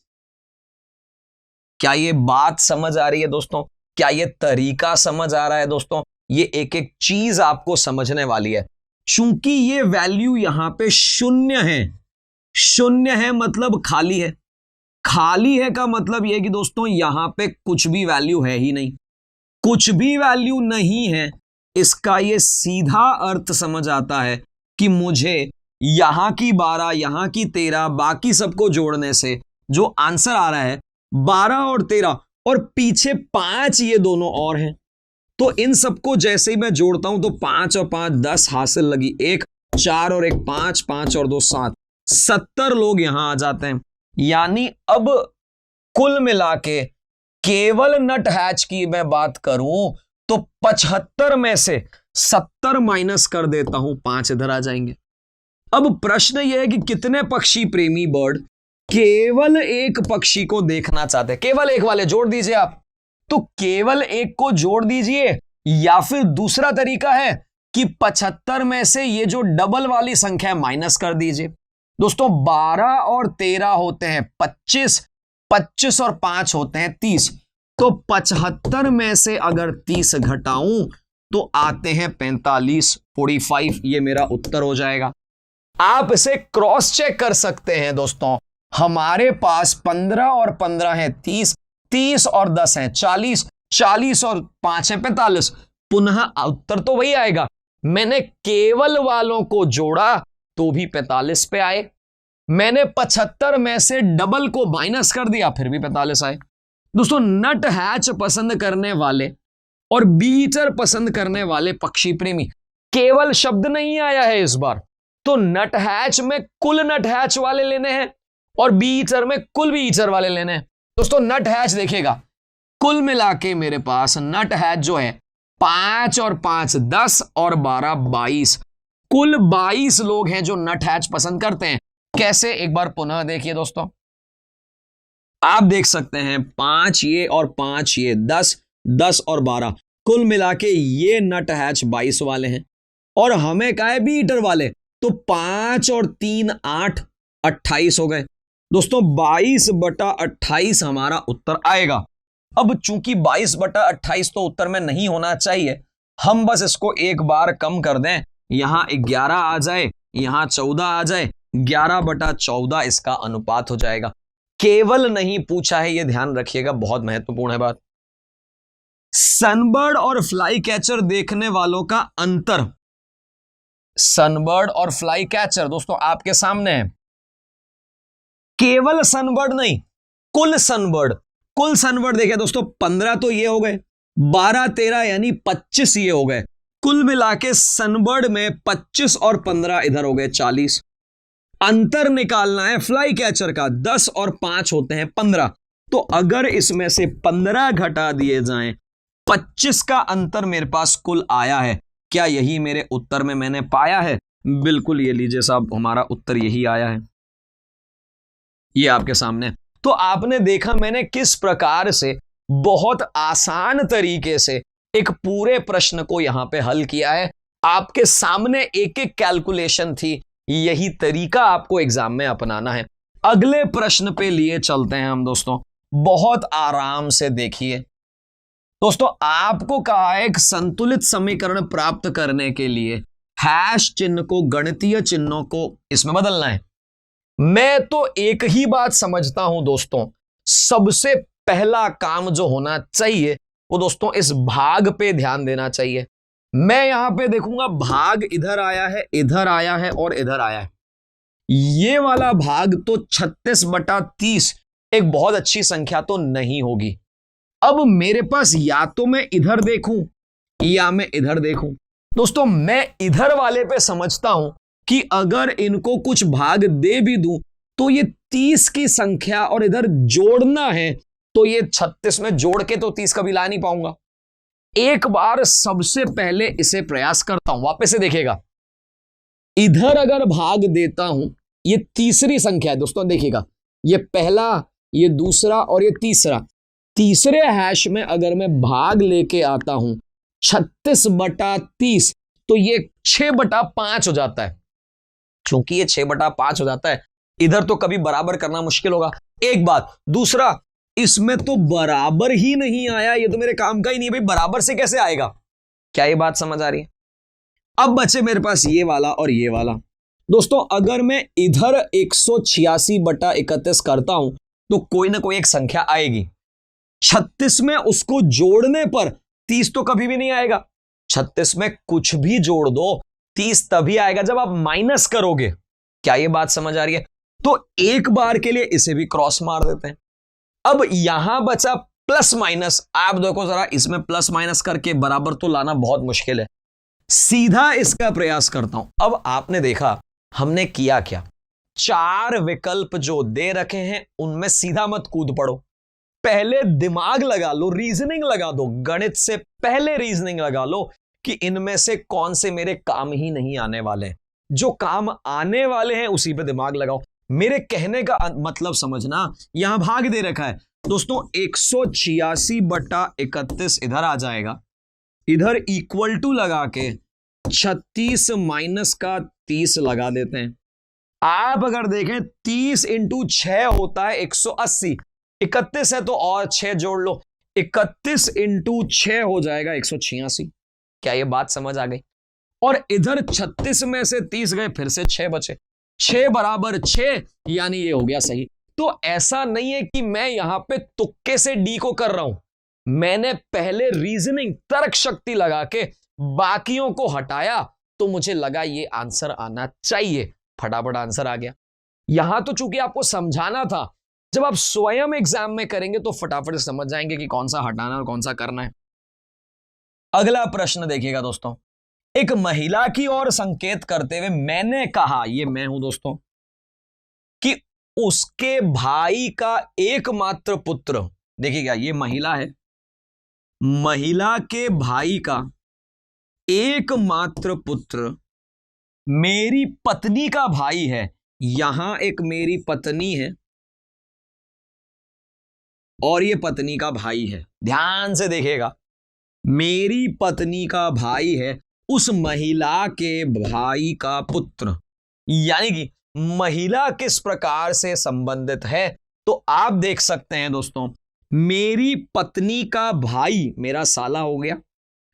क्या ये बात समझ आ रही है दोस्तों? क्या ये तरीका समझ आ रहा है दोस्तों? ये एक एक चीज आपको समझने वाली है। चूंकि ये वैल्यू यहां पे शून्य है मतलब खाली है। खाली है का मतलब यह कि दोस्तों यहां पे कुछ भी वैल्यू है ही नहीं, कुछ भी वैल्यू नहीं है। इसका ये सीधा अर्थ समझ आता है कि मुझे यहां की 12 यहां की 13 बाकी सबको जोड़ने से जो आंसर आ रहा है 12 और 13 और पीछे 5 ये दोनों और हैं। तो इन सबको जैसे ही मैं जोड़ता हूं तो 5 और 5 10 हासिल लगी, 1 4 और 1 5, 5 और 2 7, 70 लोग यहां आ जाते हैं। यानी अब कुल मिला के केवल नट हैच की मैं बात करूं तो 75 में से 70 माइनस कर देता हूं, 5 इधर आ जाएंगे। अब प्रश्न यह है कि कितने पक्षी प्रेमी बर्ड केवल एक पक्षी को देखना चाहते हैं। केवल एक वाले जोड़ दीजिए आप, तो केवल एक को जोड़ दीजिए, या फिर दूसरा तरीका है कि 75 में से ये जो डबल वाली संख्या है माइनस कर दीजिए। दोस्तों 12 और 13 होते हैं 25, 25 और 5 होते हैं 30। तो 75 में से अगर 30 घटाऊं तो आते हैं 45, 45। ये मेरा उत्तर हो जाएगा। आप इसे क्रॉस चेक कर सकते हैं दोस्तों। हमारे पास 15 और 15 है 30, 30 और 10 है 40, 40 और 5 है 45। पुनः उत्तर तो वही आएगा। मैंने केवल वालों को जोड़ा तो भी 45 पे आए। मैंने 75 में से डबल को माइनस कर दिया फिर भी 45 आए। दोस्तों नट हैच पसंद करने वाले और बीटर पसंद करने वाले पक्षी प्रेमी, केवल शब्द नहीं आया है इस बार। तो नट हैच में कुल नट हैच वाले लेने हैं और बीटर में कुल बीटर वाले लेने हैं। दोस्तों नट हैच देखिएगा, कुल मिला के मेरे पास नट हैच जो है 5 और 5 10 और 12 22, कुल 22 लोग हैं जो नट हैच पसंद करते हैं। कैसे, एक बार पुनः देखिए दोस्तों। आप देख सकते हैं 5 ये और 5 ये, 10 10 और 12, कुल मिला के ये नट हैच 22 वाले हैं। और हमें क्या है, बीटर वाले, तो 5 और 3 8, 28 हो गए। दोस्तों 22/28 हमारा उत्तर आएगा। अब चूंकि 22/28 तो उत्तर में नहीं होना चाहिए, हम बस इसको एक बार कम कर दें। यहां 11 आ जाए, यहां 14 आ जाए, 11/14 इसका अनुपात हो जाएगा। केवल नहीं पूछा है, यह ध्यान रखिएगा, बहुत महत्वपूर्ण है बात। सनबर्ड और फ्लाई कैचर देखने वालों का अंतर। सनबर्ड और फ्लाई कैचर दोस्तों आपके सामने है। केवल सनबर्ड नहीं, कुल सनबर्ड। कुल सनबर्ड देखिए दोस्तों, 15 तो ये हो गए, 12 13 यानी 25 ये हो गए। कुल मिला के सनबर्ड में 25 और 15 इधर हो गए 40। अंतर निकालना है फ्लाई कैचर का, 10 और 5 होते हैं 15। तो अगर इसमें से 15 घटा दिए जाएं, 25 का अंतर मेरे पास कुल आया है। क्या यही मेरे उत्तर में मैंने पाया है? बिल्कुल, ये लीजिए साहब, हमारा उत्तर यही आया है, ये आपके सामने। तो आपने देखा मैंने किस प्रकार से बहुत आसान तरीके से एक पूरे प्रश्न को यहां पे हल किया है। आपके सामने एक एक कैलकुलेशन थी, यही तरीका आपको एग्जाम में अपनाना है। अगले प्रश्न पे लिए चलते हैं हम दोस्तों, बहुत आराम से देखिए। दोस्तों आपको कहा है एक संतुलित समीकरण प्राप्त करने के लिए हैश चिन्ह को गणितीय चिन्हों को इसमें बदलना है। मैं तो एक ही बात समझता हूं दोस्तों, सबसे पहला काम जो होना चाहिए वो दोस्तों इस भाग पे ध्यान देना चाहिए। मैं यहां पे देखूंगा भाग इधर आया है, इधर आया है और इधर आया है। ये वाला भाग तो 36/30 एक बहुत अच्छी संख्या तो नहीं होगी। अब मेरे पास या तो मैं इधर देखूं या मैं इधर देखूं। दोस्तों मैं इधर वाले पे समझता हूं कि अगर इनको कुछ भाग दे भी दूं तो ये 30 की संख्या और इधर जोड़ना है तो ये 36 में जोड़ के तो 30 कभी ला नहीं पाऊंगा। एक बार सबसे पहले इसे प्रयास करता हूं, वापस से देखिएगा। इधर अगर भाग देता हूं, ये तीसरी संख्या है दोस्तों, देखिएगा ये पहला, ये दूसरा और ये तीसरा। तीसरे हैश में अगर मैं भाग लेके आता हूं 36/30 तो ये 6/5 हो जाता है। क्योंकि ये 6/5 हो जाता है, इधर तो कभी बराबर करना मुश्किल होगा। एक बात, दूसरा इसमें तो बराबर ही नहीं आया, ये तो मेरे काम का ही नहीं है भाई, बराबर से कैसे आएगा? क्या ये बात समझ आ रही है? अब बचे मेरे पास ये वाला और ये वाला। दोस्तों अगर मैं इधर 186/31 करता हूं तो कोई ना कोई एक संख्या आएगी। 36 में उसको जोड़ने पर 30 तो कभी भी नहीं आएगा। 36 में कुछ भी जोड़ दो 30 तभी आएगा जब आप माइनस करोगे। क्या ये बात समझ आ रही है? तो एक बार के लिए इसे भी क्रॉस मार देते हैं। अब यहां बचा प्लस माइनस। आप देखो जरा, इसमें प्लस माइनस करके बराबर तो लाना बहुत मुश्किल है। सीधा इसका प्रयास करता हूं। अब आपने देखा हमने किया क्या, 4 विकल्प जो दे रखे हैं उनमें सीधा मत कूद पड़ो, पहले दिमाग लगा लो, रीजनिंग लगा दो। गणित से पहले रीजनिंग लगा लो कि इनमें से कौन से मेरे काम ही नहीं आने वाले हैं। जो काम आने वाले हैं उसी पे दिमाग लगाओ। मेरे कहने का मतलब समझना, यहां भाग दे रखा है दोस्तों 186/31 इधर आ जाएगा, इधर इक्वल टू लगा के 36 माइनस का 30 लगा देते हैं। आप अगर देखें 30 इंटू 6 होता है 180, 31 है तो और 6 जोड़ लो, 31 इंटू 6 हो जाएगा 186। क्या ये बात समझ आ गई? और इधर 36 में से 30 गए, फिर से 6 बचे, 6 बराबर 6, यानी ये हो गया सही। तो ऐसा नहीं है कि मैं यहां पे तुक्के से डी को कर रहा हूं, मैंने पहले रीजनिंग तर्क शक्ति लगा के बाकियों को हटाया, तो मुझे लगा ये आंसर आना चाहिए, फटाफट आंसर आ गया। यहां तो चूंकि आपको समझाना था, जब आप स्वयं एग्जाम में करेंगे तो फटाफट समझ जाएंगे कि कौन सा हटाना और कौन सा करना है। अगला प्रश्न देखिएगा दोस्तों, एक महिला की ओर संकेत करते हुए मैंने कहा, ये मैं हूं दोस्तों, कि उसके भाई का एकमात्र पुत्र, देखिएगा ये महिला है, महिला के भाई का एकमात्र पुत्र मेरी पत्नी का भाई है। यहां एक मेरी पत्नी है और ये पत्नी का भाई है, ध्यान से देखिएगा, मेरी पत्नी का भाई है उस महिला के भाई का पुत्र, यानी कि महिला किस प्रकार से संबंधित है, तो आप देख सकते हैं दोस्तों, मेरी पत्नी का भाई मेरा साला हो गया,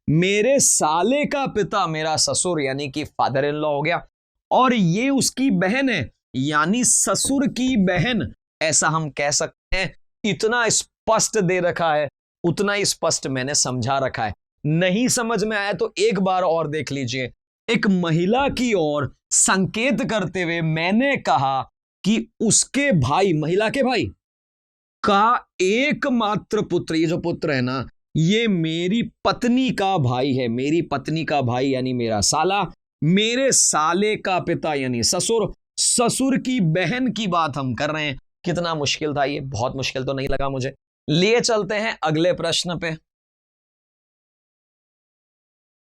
मेरे साले का पिता मेरा ससुर यानी कि फादर इन लॉ हो गया, और ये उसकी बहन है यानी ससुर की बहन, ऐसा हम कह सकते हैं। इतना स्पष्ट दे रखा है, उतना ही स्पष्ट मैंने समझा रखा है। नहीं समझ में आया तो एक बार और देख लीजिए। एक महिला की ओर संकेत करते हुए मैंने कहा कि उसके भाई, महिला के भाई का एकमात्र पुत्र, ये जो पुत्र है ना, ये मेरी पत्नी का भाई है, मेरी पत्नी का भाई यानी मेरा साला, मेरे साले का पिता यानी ससुर, ससुर की बहन की बात हम कर रहे हैं। कितना मुश्किल था ये, बहुत मुश्किल तो नहीं लगा मुझे। लिए चलते हैं अगले प्रश्न पे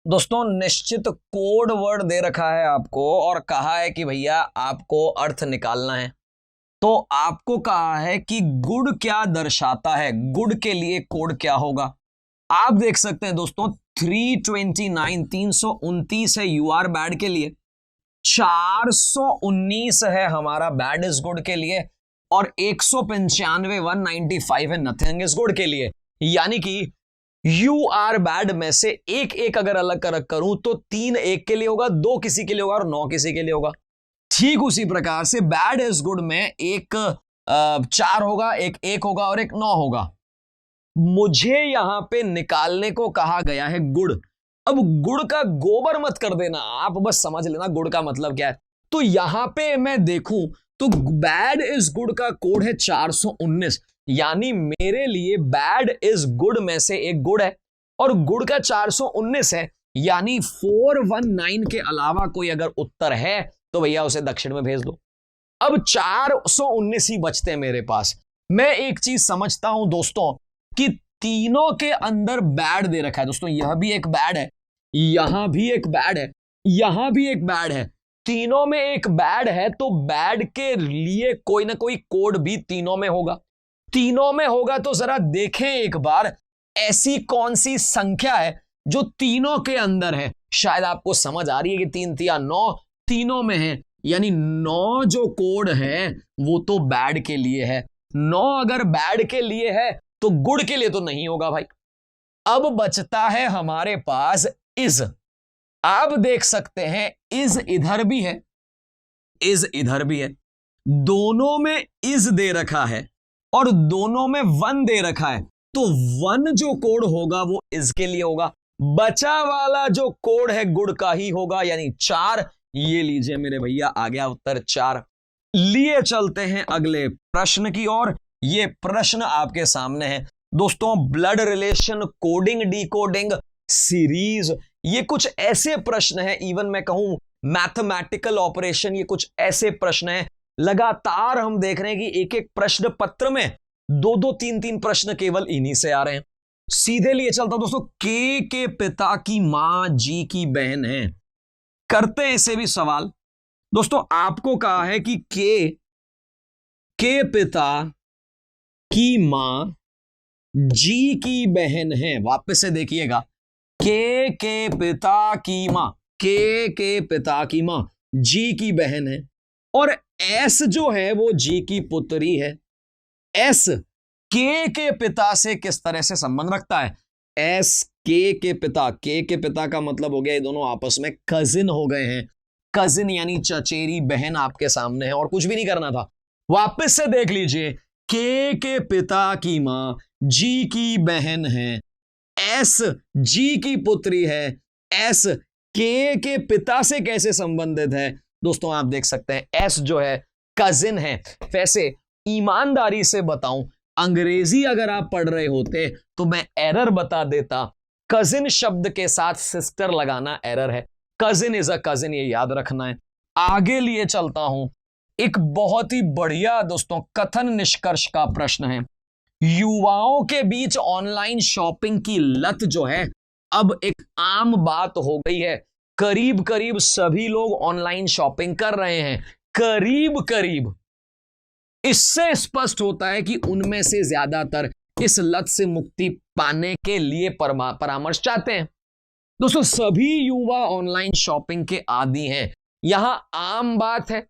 दोस्तों। निश्चित कोड वर्ड दे रखा है आपको और कहा है कि भैया आपको अर्थ निकालना है। तो आपको कहा है कि गुड क्या दर्शाता है, गुड के लिए कोड क्या होगा। आप देख सकते हैं दोस्तों 329 है यू आर बैड के लिए, 419 है हमारा बैड इज गुड के लिए, और 195 195 है नथिंग इज गुड के लिए। यानी कि यू आर बैड में से एक एक अगर अलग अलग करूं तो 3 एक के लिए होगा, 2 किसी के लिए होगा और 9 किसी के लिए होगा। ठीक उसी प्रकार से बैड इज गुड में एक 4 होगा, एक 1 होगा और एक 9 होगा। मुझे यहां पे निकालने को कहा गया है गुड़। अब गुड़ का गोबर मत कर देना, आप बस समझ लेना गुड़ का मतलब क्या है। तो यहां पे मैं देखूं तो बैड इज गुड का कोड है 419, यानी मेरे लिए बैड इज गुड में से एक गुड़ है और गुड़ का 419 है, यानी 419 के अलावा कोई अगर उत्तर है तो भैया उसे दक्षिण में भेज दो। अब 419 ही बचते हैं मेरे पास। मैं एक चीज समझता हूं दोस्तों कि तीनों के अंदर बैड दे रखा है दोस्तों, यह भी एक बैड है, यहां भी एक बैड है, यहां भी एक बैड है, तीनों में एक बैड है, तो बैड के लिए कोई ना कोई कोड भी तीनों में होगा। तीनों में होगा तो जरा देखें एक बार ऐसी कौन सी संख्या है जो तीनों के अंदर है। शायद आपको समझ आ रही है कि 3 3 9 तीनों में है, यानी 9 जो कोड है वो तो बैड के लिए है। 9 अगर बैड के लिए है तो गुड के लिए तो नहीं होगा भाई। अब बचता है हमारे पास इज। आप देख सकते हैं इज इधर भी है, इज इधर भी है, दोनों में इज दे रखा है और दोनों में 1 दे रखा है, तो 1 जो कोड होगा वो इज के लिए होगा, बचा वाला जो कोड है गुड का ही होगा, यानी 4। ये लीजिए मेरे भैया, आ गया उत्तर 4। लिए चलते हैं अगले प्रश्न की ओर। ये प्रश्न आपके सामने है दोस्तों, blood relation, coding, decoding, series, ये कुछ ऐसे प्रश्न हैं, इवन मैं कहूं मैथमेटिकल ऑपरेशन, ये कुछ ऐसे प्रश्न हैं। लगातार हम देख रहे हैं कि एक एक प्रश्न पत्र में 2 3 3 प्रश्न केवल इन्हीं से आ रहे हैं। सीधे लिए चलता हूं दोस्तों, के पिता की मां जी की बहन है। करते हैं इसे भी सवाल दोस्तों। आपको कहा है कि के पिता की मां जी की बहन है। वापस से देखिएगा, के पिता की मां, के पिता की मां जी की बहन है। और एस जो है वो जी की पुत्री है। एस के पिता से किस तरह से संबंध रखता है? एस के पिता का मतलब हो गया ये दोनों आपस में कजिन हो गए हैं। कजिन यानी चचेरी बहन आपके सामने है और कुछ भी नहीं करना था। वापस से देख लीजिए, के पिता की मां जी की बहन है, एस जी की पुत्री है, एस के पिता से कैसे संबंधित है? दोस्तों आप देख सकते हैं एस जो है कजिन है। वैसे ईमानदारी से बताऊं, अंग्रेजी अगर आप पढ़ रहे होते तो मैं एरर बता देता। कजिन शब्द के साथ सिस्टर लगाना एरर है। कजिन इज अ कजिन, ये याद रखना है। आगे लिए चलता हूं, एक बहुत ही बढ़िया दोस्तों कथन निष्कर्ष का प्रश्न है। युवाओं के बीच ऑनलाइन शॉपिंग की लत जो है अब एक आम बात हो गई है। करीब करीब सभी लोग ऑनलाइन शॉपिंग कर रहे हैं। करीब करीब, इससे स्पष्ट होता है कि उनमें से ज्यादातर इस लत से मुक्ति पाने के लिए परामर्श चाहते हैं। दोस्तों सभी युवा ऑनलाइन शॉपिंग के आदी हैं। यहां आम बात है,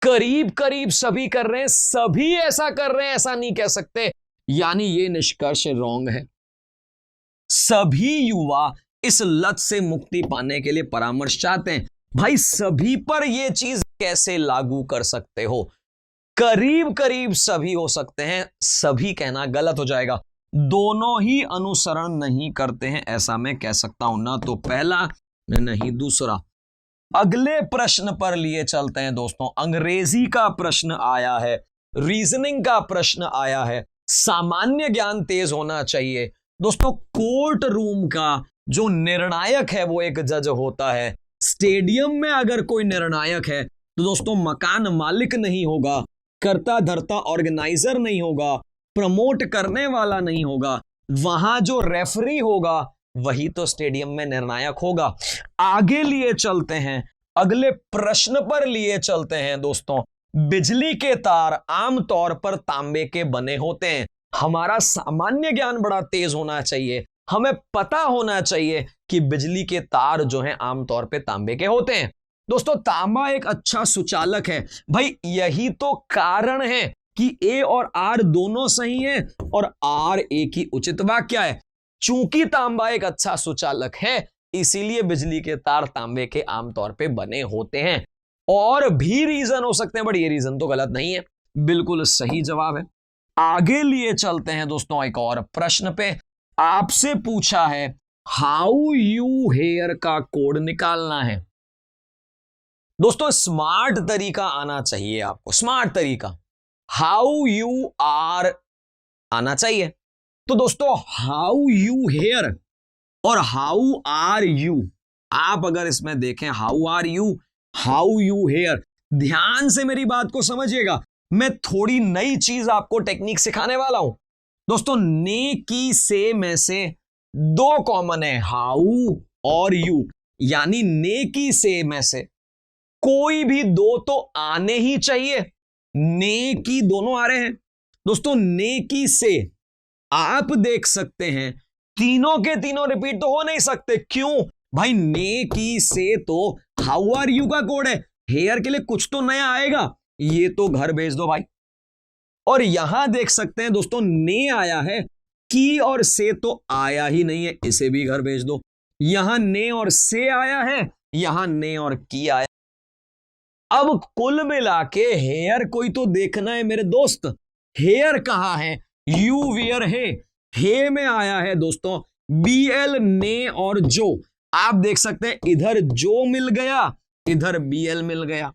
करीब करीब सभी कर रहे हैं, सभी ऐसा कर रहे हैं ऐसा नहीं कह सकते, यानी ये निष्कर्ष रॉन्ग है। सभी युवा इस लत से मुक्ति पाने के लिए परामर्श चाहते हैं। भाई सभी पर यह चीज कैसे लागू कर सकते हो? करीब करीब सभी हो सकते हैं, सभी कहना गलत हो जाएगा। दोनों ही अनुसरण नहीं करते हैं ऐसा मैं कह सकता हूं, ना तो पहला नहीं दूसरा। अगले प्रश्न पर लिए चलते हैं दोस्तों। अंग्रेजी का प्रश्न आया है, रीजनिंग का प्रश्न आया है, सामान्य ज्ञान तेज होना चाहिए। दोस्तों कोर्ट रूम का जो निर्णायक है वो एक जज होता है। स्टेडियम में अगर कोई निर्णायक है तो दोस्तों मकान मालिक नहीं होगा, करता धरता ऑर्गेनाइजर नहीं होगा, प्रमोट करने वाला नहीं होगा। वहां जो रेफरी होगा वही तो स्टेडियम में निर्णायक होगा। आगे लिए चलते हैं, अगले प्रश्न पर लिए चलते हैं दोस्तों। बिजली के तार आमतौर पर तांबे के बने होते हैं। हमारा सामान्य ज्ञान बड़ा तेज होना चाहिए, हमें पता होना चाहिए कि बिजली के तार जो हैं आमतौर पे तांबे के होते हैं। दोस्तों तांबा एक अच्छा सुचालक है। भाई यही तो कारण है कि ए और आर दोनों सही हैं और आर ए की उचित वाक्य है। चूंकि तांबा एक अच्छा सुचालक है इसीलिए बिजली के तार तांबे के आमतौर पे बने होते हैं। और भी रीजन हो सकते हैं बट ये रीजन तो गलत नहीं है, बिल्कुल सही जवाब है। आगे लिए चलते हैं दोस्तों एक और प्रश्न पे। आपसे पूछा है हाउ यू हेयर का कोड निकालना है। दोस्तों स्मार्ट तरीका आना चाहिए आपको, स्मार्ट तरीका। हाउ यू आर आना चाहिए। तो दोस्तों हाउ यू हेयर और हाउ आर यू, आप अगर इसमें देखें how are you, how you here, ध्यान से मेरी बात को समझिएगा। मैं थोड़ी नई चीज आपको टेक्निक सिखाने वाला हूं। दोस्तों ने की से में से दो कॉमन है, हाउ और यू, यानी ने की से में से कोई भी दो तो आने ही चाहिए। ने की दोनों आ रहे हैं। दोस्तों ने की से आप देख सकते हैं तीनों के तीनों रिपीट तो हो नहीं सकते। क्यों भाई? ने की से तो हाउ आर यू का कोड है, हेयर के लिए कुछ तो नया आएगा, ये तो घर भेज दो भाई। और यहां देख सकते हैं दोस्तों ने आया है, की और से तो आया ही नहीं है, इसे भी घर भेज दो। यहां ने और से आया है, यहां ने और की आया। अब कुल मिला के हेयर कोई तो देखना है मेरे दोस्त। हेयर कहां है? यू वेयर हे में आया है दोस्तों बीएल ने और जो। आप देख सकते हैं इधर जो मिल गया, इधर बीएल मिल गया,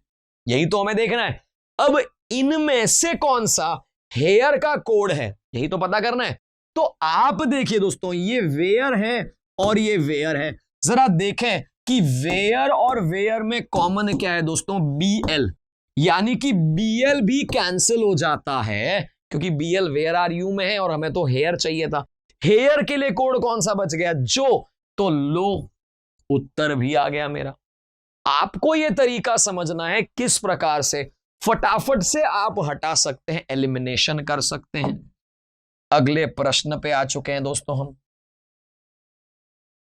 यही तो हमें देखना है। अब इनमें से कौन सा हेयर का कोड है यही तो पता करना है। तो आप देखिए दोस्तों ये वेयर है और ये वेयर है, जरा देखें कि वेयर और वेयर में कॉमन क्या है दोस्तों? बीएल, यानी कि बीएल भी कैंसिल हो जाता है क्योंकि बीएल वेयर आर यू में है और हमें तो हेयर चाहिए था। हेयर के लिए कोड कौन सा बच गया? जो। तो लो उत्तर भी आ गया मेरा। आपको यह तरीका समझना है किस प्रकार से फटाफट से आप हटा सकते हैं, एलिमिनेशन कर सकते हैं। अगले प्रश्न पे आ चुके हैं दोस्तों हम।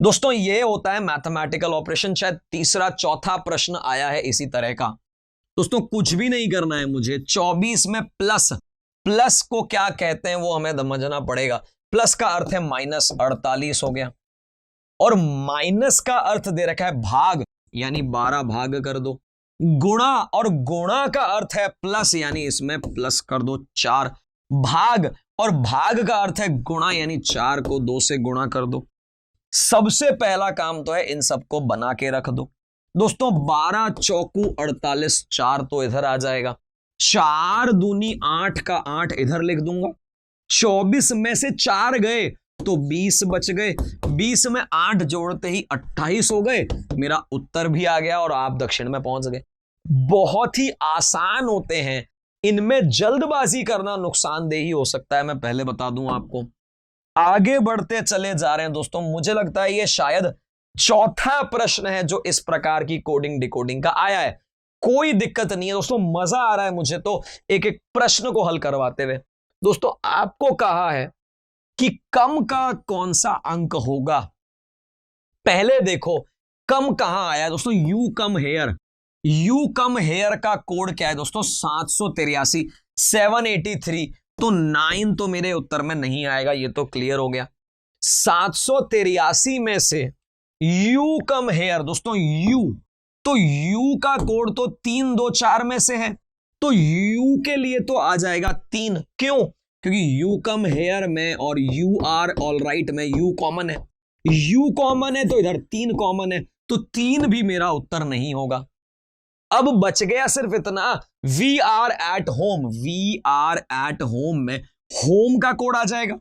दोस्तों ये होता है मैथमेटिकल ऑपरेशन, शायद तीसरा चौथा प्रश्न आया है इसी तरह का। दोस्तों कुछ भी नहीं करना है मुझे, 24 में प्लस, प्लस को क्या कहते हैं वो हमें समझना पड़ेगा। प्लस का अर्थ है माइनस, 48 हो गया, और माइनस का अर्थ दे रखा है भाग, यानी 12 भाग कर दो, गुणा, और गुणा का अर्थ है प्लस, यानी इसमें प्लस कर दो 4, भाग, और भाग का अर्थ है गुणा, यानी 4 को 2 से गुणा कर दो। सबसे पहला काम तो है इन सबको बना के रख दो दोस्तों। 12 चौकू 48, 4 तो इधर आ जाएगा, 4 दूनी 8 का 8 इधर लिख दूंगा, 24 में से 4 गए तो 20 बच गए, 20 में 8 जोड़ते ही 28 हो गए, मेरा उत्तर भी आ गया और आप दक्षिण में पहुंच गए। बहुत ही आसान होते हैं, इनमें जल्दबाजी करना नुकसानदेह ही हो सकता है, मैं पहले बता दूं आपको। आगे बढ़ते चले जा रहे हैं दोस्तों, मुझे लगता है ये शायद चौथा प्रश्न है जो इस प्रकार की कोडिंग डिकोडिंग का आया है। कोई दिक्कत नहीं है दोस्तों, मजा आ रहा है मुझे तो एक एक प्रश्न को हल करवाते हुए। दोस्तों आपको कहा है कि कम का कौन सा अंक होगा, पहले देखो कम कहां आया दोस्तों, you come here, you come here का कोड क्या है दोस्तों, 783, 783, तो 9 तो मेरे उत्तर में नहीं आएगा, ये तो क्लियर हो गया। 783 में से यू कम हेयर दोस्तों, यू, तो यू का कोड तो 3 2 4 में से है, तो यू के लिए तो आ जाएगा 3, क्यों, क्योंकि यू कम हेयर में और यू आर ऑल राइट में यू कॉमन है, यू कॉमन है तो इधर 3 कॉमन है, तो 3 भी मेरा उत्तर नहीं होगा। अब बच गया सिर्फ इतना, we are at home, we are at home में होम का कोड आ जाएगा,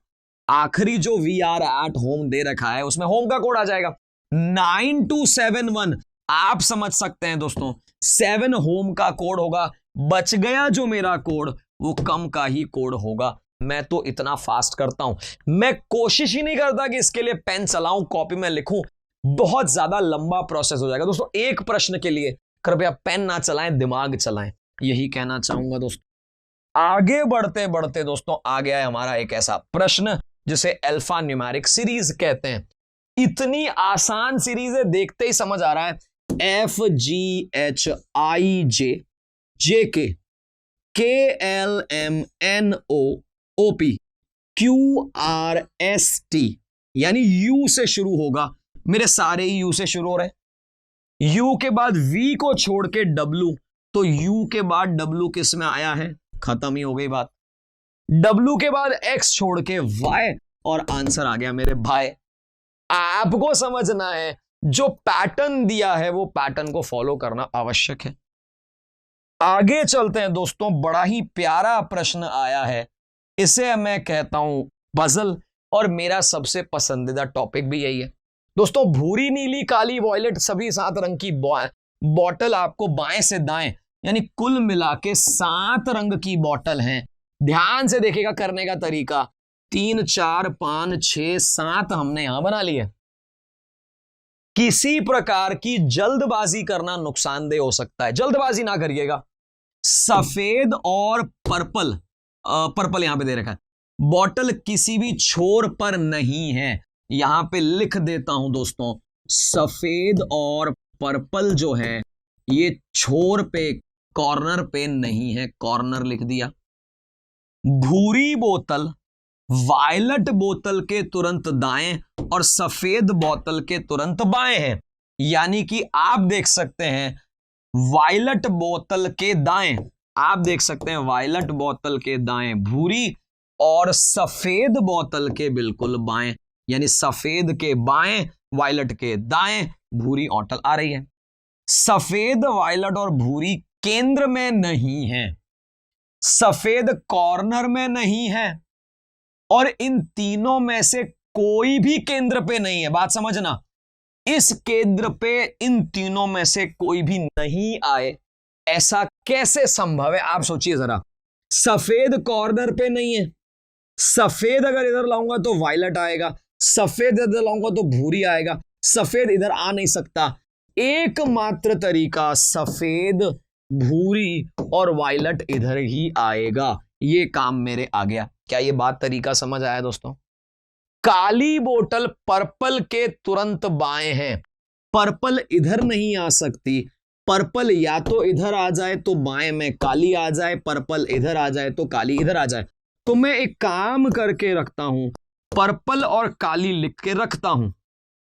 आखिरी जो वी आर एट होम दे रखा है उसमें होम का कोड आ जाएगा। 9271 आप समझ सकते हैं दोस्तों, 7 होम का कोड होगा, बच गया जो मेरा कोड वो कम का ही कोड होगा। मैं तो इतना फास्ट करता हूं, मैं कोशिश ही नहीं करता कि इसके लिए पेन चलाऊं, कॉपी में लिखूं, बहुत ज्यादा लंबा प्रोसेस हो जाएगा दोस्तों। एक प्रश्न के लिए कृपया पेन ना चलाएं, दिमाग चलाएं, यही कहना चाहूंगा दोस्तों। आगे बढ़ते बढ़ते दोस्तों आ गया है हमारा एक ऐसा प्रश्न जिसे अल्फा न्यूमेरिक सीरीज कहते हैं। इतनी आसान सीरीज है, देखते ही समझ आ रहा है, FGHIJ JK KLMNOOP QRST, यानी यू से शुरू होगा, मेरे सारे ही यू से शुरू हो रहे हैं। यू के बाद वी को छोड़ के डब्लू, तो यू के बाद डब्लू किस में आया है, खत्म ही हो गई बात। डब्लू के बाद एक्स छोड़ के वाई, और आंसर आ गया मेरे भाई। आपको समझना है जो पैटर्न दिया है वो पैटर्न को फॉलो करना आवश्यक है। आगे चलते हैं दोस्तों, बड़ा ही प्यारा प्रश्न आया है, इसे मैं कहता हूं पजल, और मेरा सबसे पसंदीदा टॉपिक भी यही है दोस्तों। भूरी, नीली, काली, वॉयलेट सभी 7 रंग की बॉटल आपको बाएं से दाएं, यानी कुल मिला के 7 रंग की बॉटल हैं। ध्यान से देखिएगा करने का तरीका, 3 4 5 6 7 हमने यहां बना लिए। किसी प्रकार की जल्दबाजी करना नुकसानदेह हो सकता है, जल्दबाजी ना करिएगा। सफेद और पर्पल, पर्पल यहां पे दे रखा है, बॉटल किसी भी छोर पर नहीं है, यहां पे लिख देता हूं दोस्तों, सफेद और पर्पल जो है ये छोर पे, कॉर्नर पे नहीं है, कॉर्नर लिख दिया। भूरी बोतल वायलट बोतल के तुरंत दाएं और सफेद बोतल के तुरंत बाएं है, यानी कि आप देख सकते हैं वायलट बोतल के दाएं, आप देख सकते हैं वायलट बोतल के दाएं भूरी, और सफेद बोतल के बिल्कुल बाएं, यानी सफेद के बाएं वायलट के दाएं भूरी बोतल आ रही है। सफेद, वायलट और भूरी केंद्र में नहीं है, सफेद कॉर्नर में नहीं है, और इन तीनों में से कोई भी केंद्र पे नहीं है। बात समझना, इस केंद्र पे इन तीनों में से कोई भी नहीं आए, ऐसा कैसे संभव है आप सोचिए जरा। सफेद कॉर्नर पे नहीं है, सफेद अगर इधर लाऊंगा तो वायलट आएगा, सफेद इधर लाऊंगा तो भूरी आएगा, सफेद इधर आ नहीं सकता। एकमात्र तरीका सफेद, भूरी और वायलट इधर ही आएगा, ये काम मेरे आ गया। क्या ये बात तरीका समझ आया दोस्तों? काली बोतल पर्पल के तुरंत बाएं है, पर्पल इधर नहीं आ सकती, पर्पल या तो इधर आ जाए तो बाएं में काली आ जाए, पर्पल इधर आ जाए तो काली इधर आ जाए। तो मैं एक काम करके रखता हूं, पर्पल और काली लिख के रखता हूं।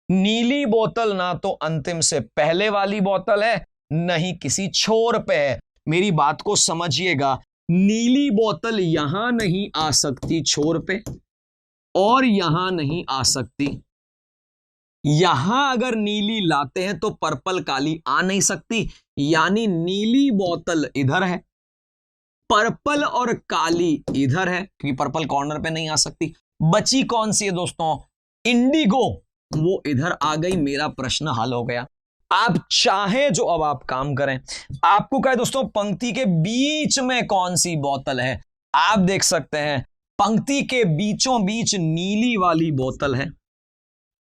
नीली बोतल ना तो अंतिम से पहले वाली बोतल है, नहीं किसी छोर पे है। मेरी बात को समझिएगा, नीली बोतल यहां नहीं आ सकती छोर पे, और यहां नहीं आ सकती। यहां अगर नीली लाते हैं तो पर्पल काली आ नहीं सकती, यानी नीली बोतल इधर है, पर्पल और काली इधर है, क्योंकि पर्पल कॉर्नर पे नहीं आ सकती। बची कौन सी है दोस्तों? इंडिगो, वो इधर आ गई। मेरा प्रश्न हल हो गया। आप चाहे जो अब आप काम करें, आपको कहे दोस्तों पंक्ति के बीच में कौन सी बोतल है, आप देख सकते हैं पंक्ति के बीचों बीच नीली वाली बोतल है।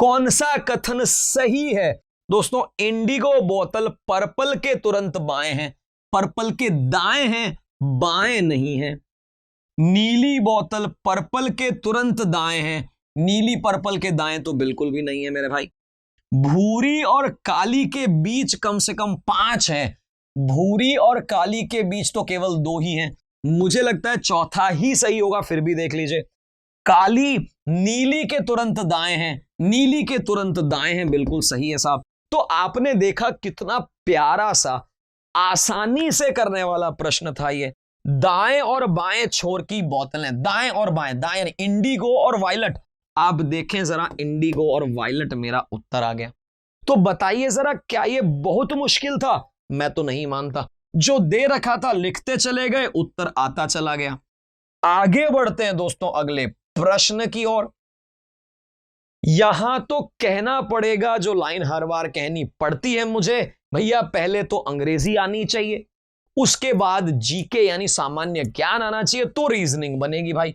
कौन सा कथन सही है दोस्तों? इंडिगो बोतल पर्पल के तुरंत बाएं है, पर्पल के दाएं हैं, बाएं नहीं है। नीली बोतल पर्पल के तुरंत दाएं है, नीली पर्पल के दाएं तो बिल्कुल भी नहीं है मेरे भाई। भूरी और काली के बीच कम से कम 5 है, भूरी और काली के बीच तो केवल 2 ही हैं। मुझे लगता है चौथा ही सही होगा, फिर भी देख लीजिए। काली नीली के तुरंत दाएं हैं, नीली के तुरंत दाएं हैं, बिल्कुल सही है साहब। तो आपने देखा कितना प्यारा सा आसानी से करने वाला प्रश्न था ये। दाएं और बाएं छोर की बोतलें, दाएं और बाएं, दाएं यानी इंडिगो और वायलट। आप देखें जरा, इंडिगो और वायलट मेरा उत्तर आ गया। तो बताइए जरा, क्या ये बहुत मुश्किल था? मैं तो नहीं मानता। जो दे रखा था लिखते चले गए, उत्तर आता चला गया। आगे बढ़ते हैं दोस्तों अगले प्रश्न की ओर। यहां तो कहना पड़ेगा, जो लाइन हर बार कहनी पड़ती है मुझे, भैया पहले तो अंग्रेजी आनी चाहिए, उसके बाद जीके यानी सामान्य ज्ञान आना चाहिए, तो रीजनिंग बनेगी भाई।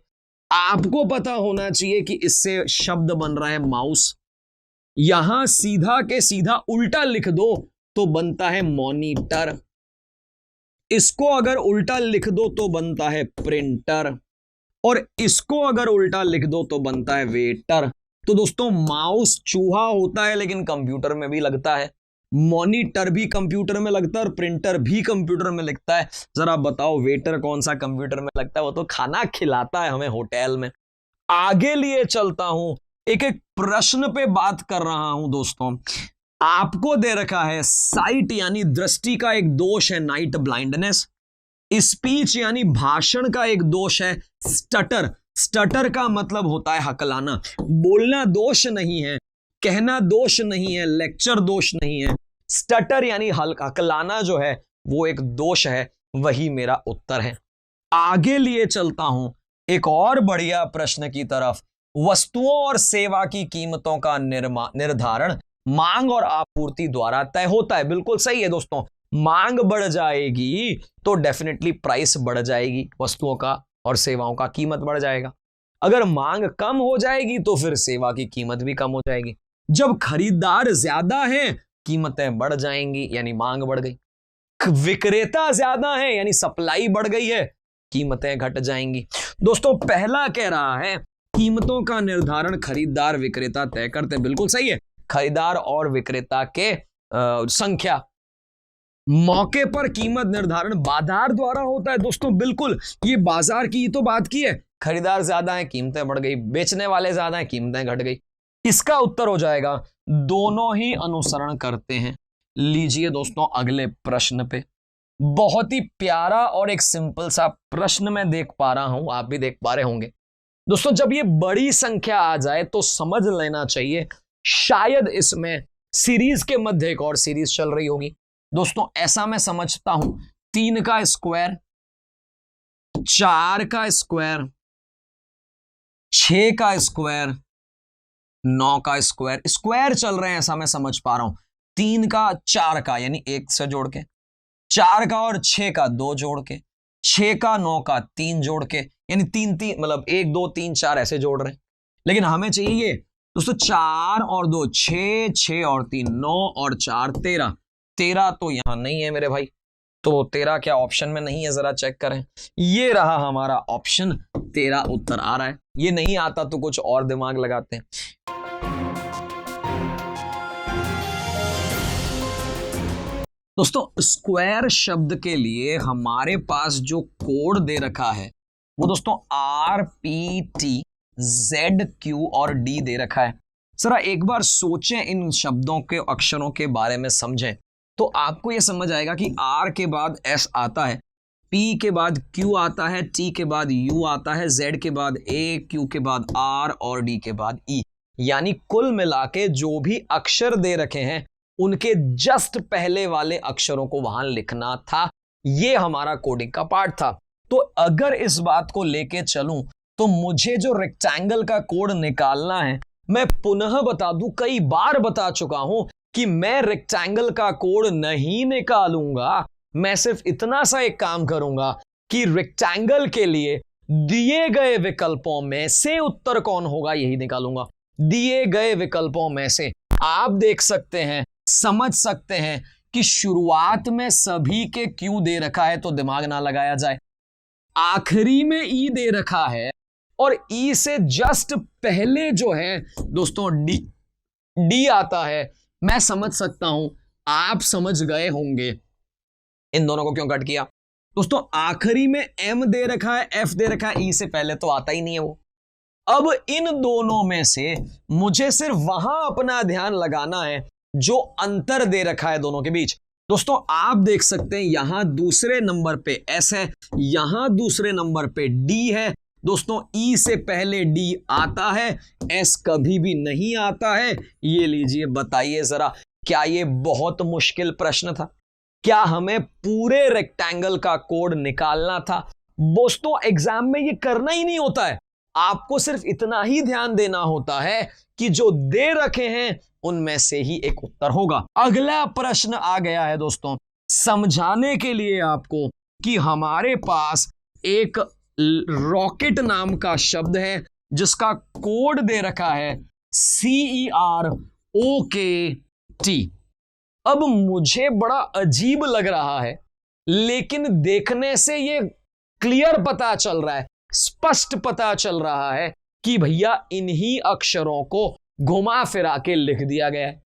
आपको पता होना चाहिए कि इससे शब्द बन रहा है माउस। यहां सीधा के सीधा उल्टा लिख दो तो बनता है मॉनिटर, इसको अगर उल्टा लिख दो तो बनता है प्रिंटर, और इसको अगर उल्टा लिख दो तो बनता है वेटर। तो दोस्तों माउस चूहा होता है लेकिन कंप्यूटर में भी लगता है, मॉनिटर भी कंप्यूटर में लगता है, और प्रिंटर भी कंप्यूटर में लगता है। जरा बताओ वेटर कौन सा कंप्यूटर में लगता है? वो तो खाना खिलाता है हमें होटल में। आगे लिए चलता हूं, एक एक प्रश्न पे बात कर रहा हूं दोस्तों। आपको दे रखा है साइट यानी दृष्टि का एक दोष है नाइट ब्लाइंडनेस, स्पीच यानी भाषण का एक दोष है स्टटर, स्टटर का मतलब होता है हकलाना। बोलना दोष नहीं है, कहना दोष नहीं है, लेक्चर दोष नहीं है, स्टटर यानी हकलाना जो है वो एक दोष है, वही मेरा उत्तर है। आगे लिए चलता हूं एक और बढ़िया प्रश्न की तरफ। वस्तुओं और सेवा की कीमतों का निर्धारण मांग और आपूर्ति द्वारा तय होता है। बिल्कुल सही है दोस्तों, मांग बढ़ जाएगी तो डेफिनेटली प्राइस बढ़ जाएगी वस्तुओं का और सेवाओं का, कीमत बढ़ जाएगा। अगर मांग कम हो जाएगी तो फिर सेवा की कीमत भी कम हो जाएगी। जब खरीदार ज्यादा हैं कीमतें बढ़ जाएंगी, यानी मांग बढ़ गई। विक्रेता ज्यादा है यानी सप्लाई बढ़ गई है, कीमतें घट जाएंगी। दोस्तों पहला कह रहा है कीमतों का निर्धारण खरीदार विक्रेता तय करते, बिल्कुल सही है। खरीदार और विक्रेता के संख्या, मौके पर कीमत निर्धारण बाजार द्वारा होता है दोस्तों, बिल्कुल ये बाजार की तो बात की है। खरीदार ज्यादा है कीमतें बढ़ गई, बेचने वाले ज्यादा हैं कीमतें घट गई। इसका उत्तर हो जाएगा दोनों ही अनुसरण करते हैं। लीजिए दोस्तों अगले प्रश्न पे, बहुत ही प्यारा और एक सिंपल सा प्रश्न मैं देख पा रहा हूं, आप भी देख पा रहे होंगे। दोस्तों जब ये बड़ी संख्या आ जाए तो समझ लेना चाहिए शायद इसमें सीरीज के मध्य एक और सीरीज चल रही होगी। दोस्तों ऐसा मैं समझता हूं, 3 का स्क्वायर, 4 का स्क्वायर, 6 का स्क्वायर, 9 का स्क्वायर, स्क्वायर चल रहे हैं ऐसा मैं समझ पा रहा हूं। 3 का 4 का यानी 1 से जोड़ के, 4 का और 6 का 2 जोड़ के, 6 का 9 का 3 जोड़ के, यानी 3 मतलब 1 2 3 4 ऐसे जोड़ रहे हैं। लेकिन हमें चाहिए ये दोस्तों 4 और 2 6, 6 और 3 9 और 4 13, 13 तो यहां नहीं है मेरे भाई, तो 13 क्या ऑप्शन में नहीं है? जरा चेक करें, ये रहा हमारा ऑप्शन 13 उत्तर आ रहा है। ये नहीं आता तो कुछ और दिमाग लगाते हैं। दोस्तों स्क्वायर शब्द के लिए हमारे पास जो कोड दे रखा है वो दोस्तों RPTZQ और D दे रखा है। जरा एक बार सोचें, इन शब्दों के अक्षरों के बारे में समझें तो आपको यह समझ आएगा कि R के बाद S आता है, P के बाद Q आता है, T के बाद U आता है, Z के बाद A, Q के बाद R और D के बाद E। यानी कुल मिला के जो भी अक्षर दे रखे हैं उनके जस्ट पहले वाले अक्षरों को वहां लिखना था। ये हमारा कोडिंग का पार्ट था। तो अगर इस बात को लेके चलूं तो मुझे जो रेक्टेंगल का कोड निकालना है, मैं पुनः बता दूं, कई बार बता चुका हूं कि मैं रेक्टेंगल का कोड नहीं निकालूंगा। मैं सिर्फ इतना सा एक काम करूंगा कि रेक्टेंगल के लिए दिए गए विकल्पों में से उत्तर कौन होगा यही निकालूंगा। दिए गए विकल्पों में से आप देख सकते हैं, समझ सकते हैं कि शुरुआत में सभी के Q दे रखा है तो दिमाग ना लगाया जाए, आखिरी में E दे रखा है और E से जस्ट पहले जो है दोस्तों D आता है। मैं समझ सकता हूं, आप समझ गए होंगे इन दोनों को क्यों कट किया। दोस्तों आखिरी में M दे रखा है, F दे रखा है, E से पहले तो आता ही नहीं है वो। अब इन दोनों में से मुझे सिर्फ वहां अपना ध्यान लगाना है जो अंतर दे रखा है दोनों के बीच। दोस्तों आप देख सकते हैं यहां दूसरे नंबर पे S है, यहां दूसरे नंबर पे D है। दोस्तों E से पहले D आता है, S कभी भी नहीं आता है। ये लीजिए, बताइए जरा, क्या ये बहुत मुश्किल प्रश्न था? क्या हमें पूरे रेक्टेंगल का कोड निकालना था? दोस्तों एग्जाम में ये करना ही नहीं होता है, आपको सिर्फ इतना ही ध्यान देना होता है कि जो दे रखे हैं उनमें से ही एक उत्तर होगा। अगला प्रश्न आ गया है दोस्तों, समझाने के लिए आपको कि हमारे पास एक रॉकेट नाम का शब्द है जिसका कोड दे रखा है CEROKT। अब मुझे बड़ा अजीब लग रहा है, लेकिन देखने से ये क्लियर पता चल रहा है, स्पष्ट पता चल रहा है कि भैया इन्हीं अक्षरों को घुमा फिरा के लिख दिया गया है।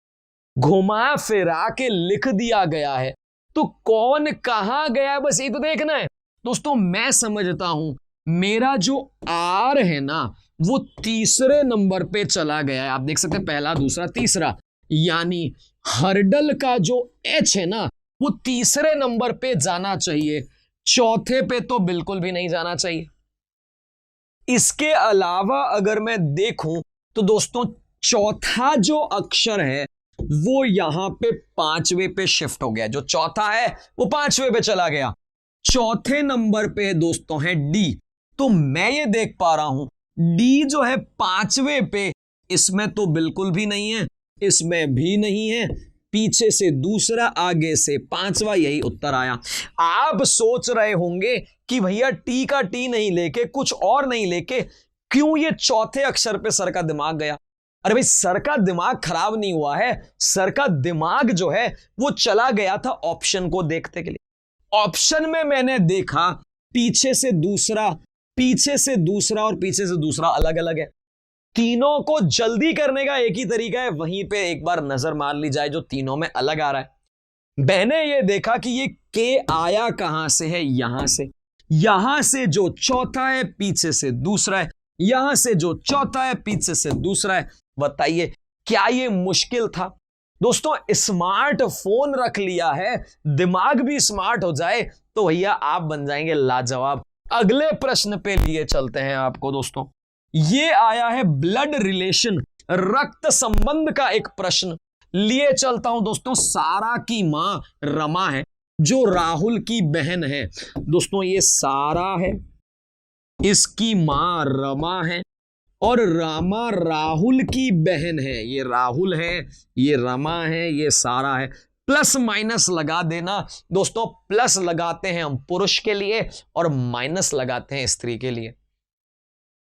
घुमा फिरा के लिख दिया गया है तो कौन कहां गया, बस ये तो देखना है। दोस्तों मैं समझता हूं मेरा जो R है ना वो तीसरे नंबर पे चला गया है। आप देख सकते हैं पहला, दूसरा, तीसरा, यानी हर्डल का जो H है ना वो तीसरे नंबर पे जाना चाहिए, चौथे पे तो बिल्कुल भी नहीं जाना चाहिए। इसके अलावा अगर मैं देखूं तो दोस्तों चौथा जो अक्षर है वो यहां पे पांचवे पे शिफ्ट हो गया। जो चौथा है वो पांचवे पे चला गया। चौथे नंबर पे दोस्तों है D। तो मैं ये देख पा रहा हूं D जो है पांचवे पे, इसमें तो बिल्कुल भी नहीं है, इसमें भी नहीं है, पीछे से दूसरा, आगे से पांचवा, यही उत्तर आया। आप सोच रहे होंगे कि भैया T का T नहीं लेके, कुछ और नहीं लेके, क्यों ये चौथे अक्षर पे सर का दिमाग गया? अरे भाई सर का दिमाग खराब नहीं हुआ है, सर का दिमाग जो है वो चला गया था ऑप्शन को देखते के लिए। ऑप्शन में मैंने देखा पीछे से दूसरा, पीछे से दूसरा और पीछे से दूसरा अलग अलग है। तीनों को जल्दी करने का एक ही तरीका है, वहीं पे एक बार नजर मार ली जाए जो तीनों में अलग आ रहा है। मैंने ये देखा कि ये के आया कहां से है, यहां से। यहां से जो चौथा है पीछे से दूसरा है, यहां से जो चौथा है पीछे से दूसरा है। बताइए क्या ये मुश्किल था? दोस्तों स्मार्टफोन रख लिया है, दिमाग भी स्मार्ट हो जाए तो भैया आप बन जाएंगे लाजवाब। अगले प्रश्न पे लिए चलते हैं आपको दोस्तों। ये आया है ब्लड रिलेशन, रक्त संबंध का एक प्रश्न लिए चलता हूं दोस्तों। सारा की मां रमा है जो राहुल की बहन है। दोस्तों ये सारा है, इसकी मां रमा है और रामा राहुल की बहन है। ये राहुल है, ये रमा है, ये सारा है। प्लस माइनस लगा देना दोस्तों, प्लस लगाते हैं हम पुरुष के लिए और माइनस लगाते हैं स्त्री के लिए।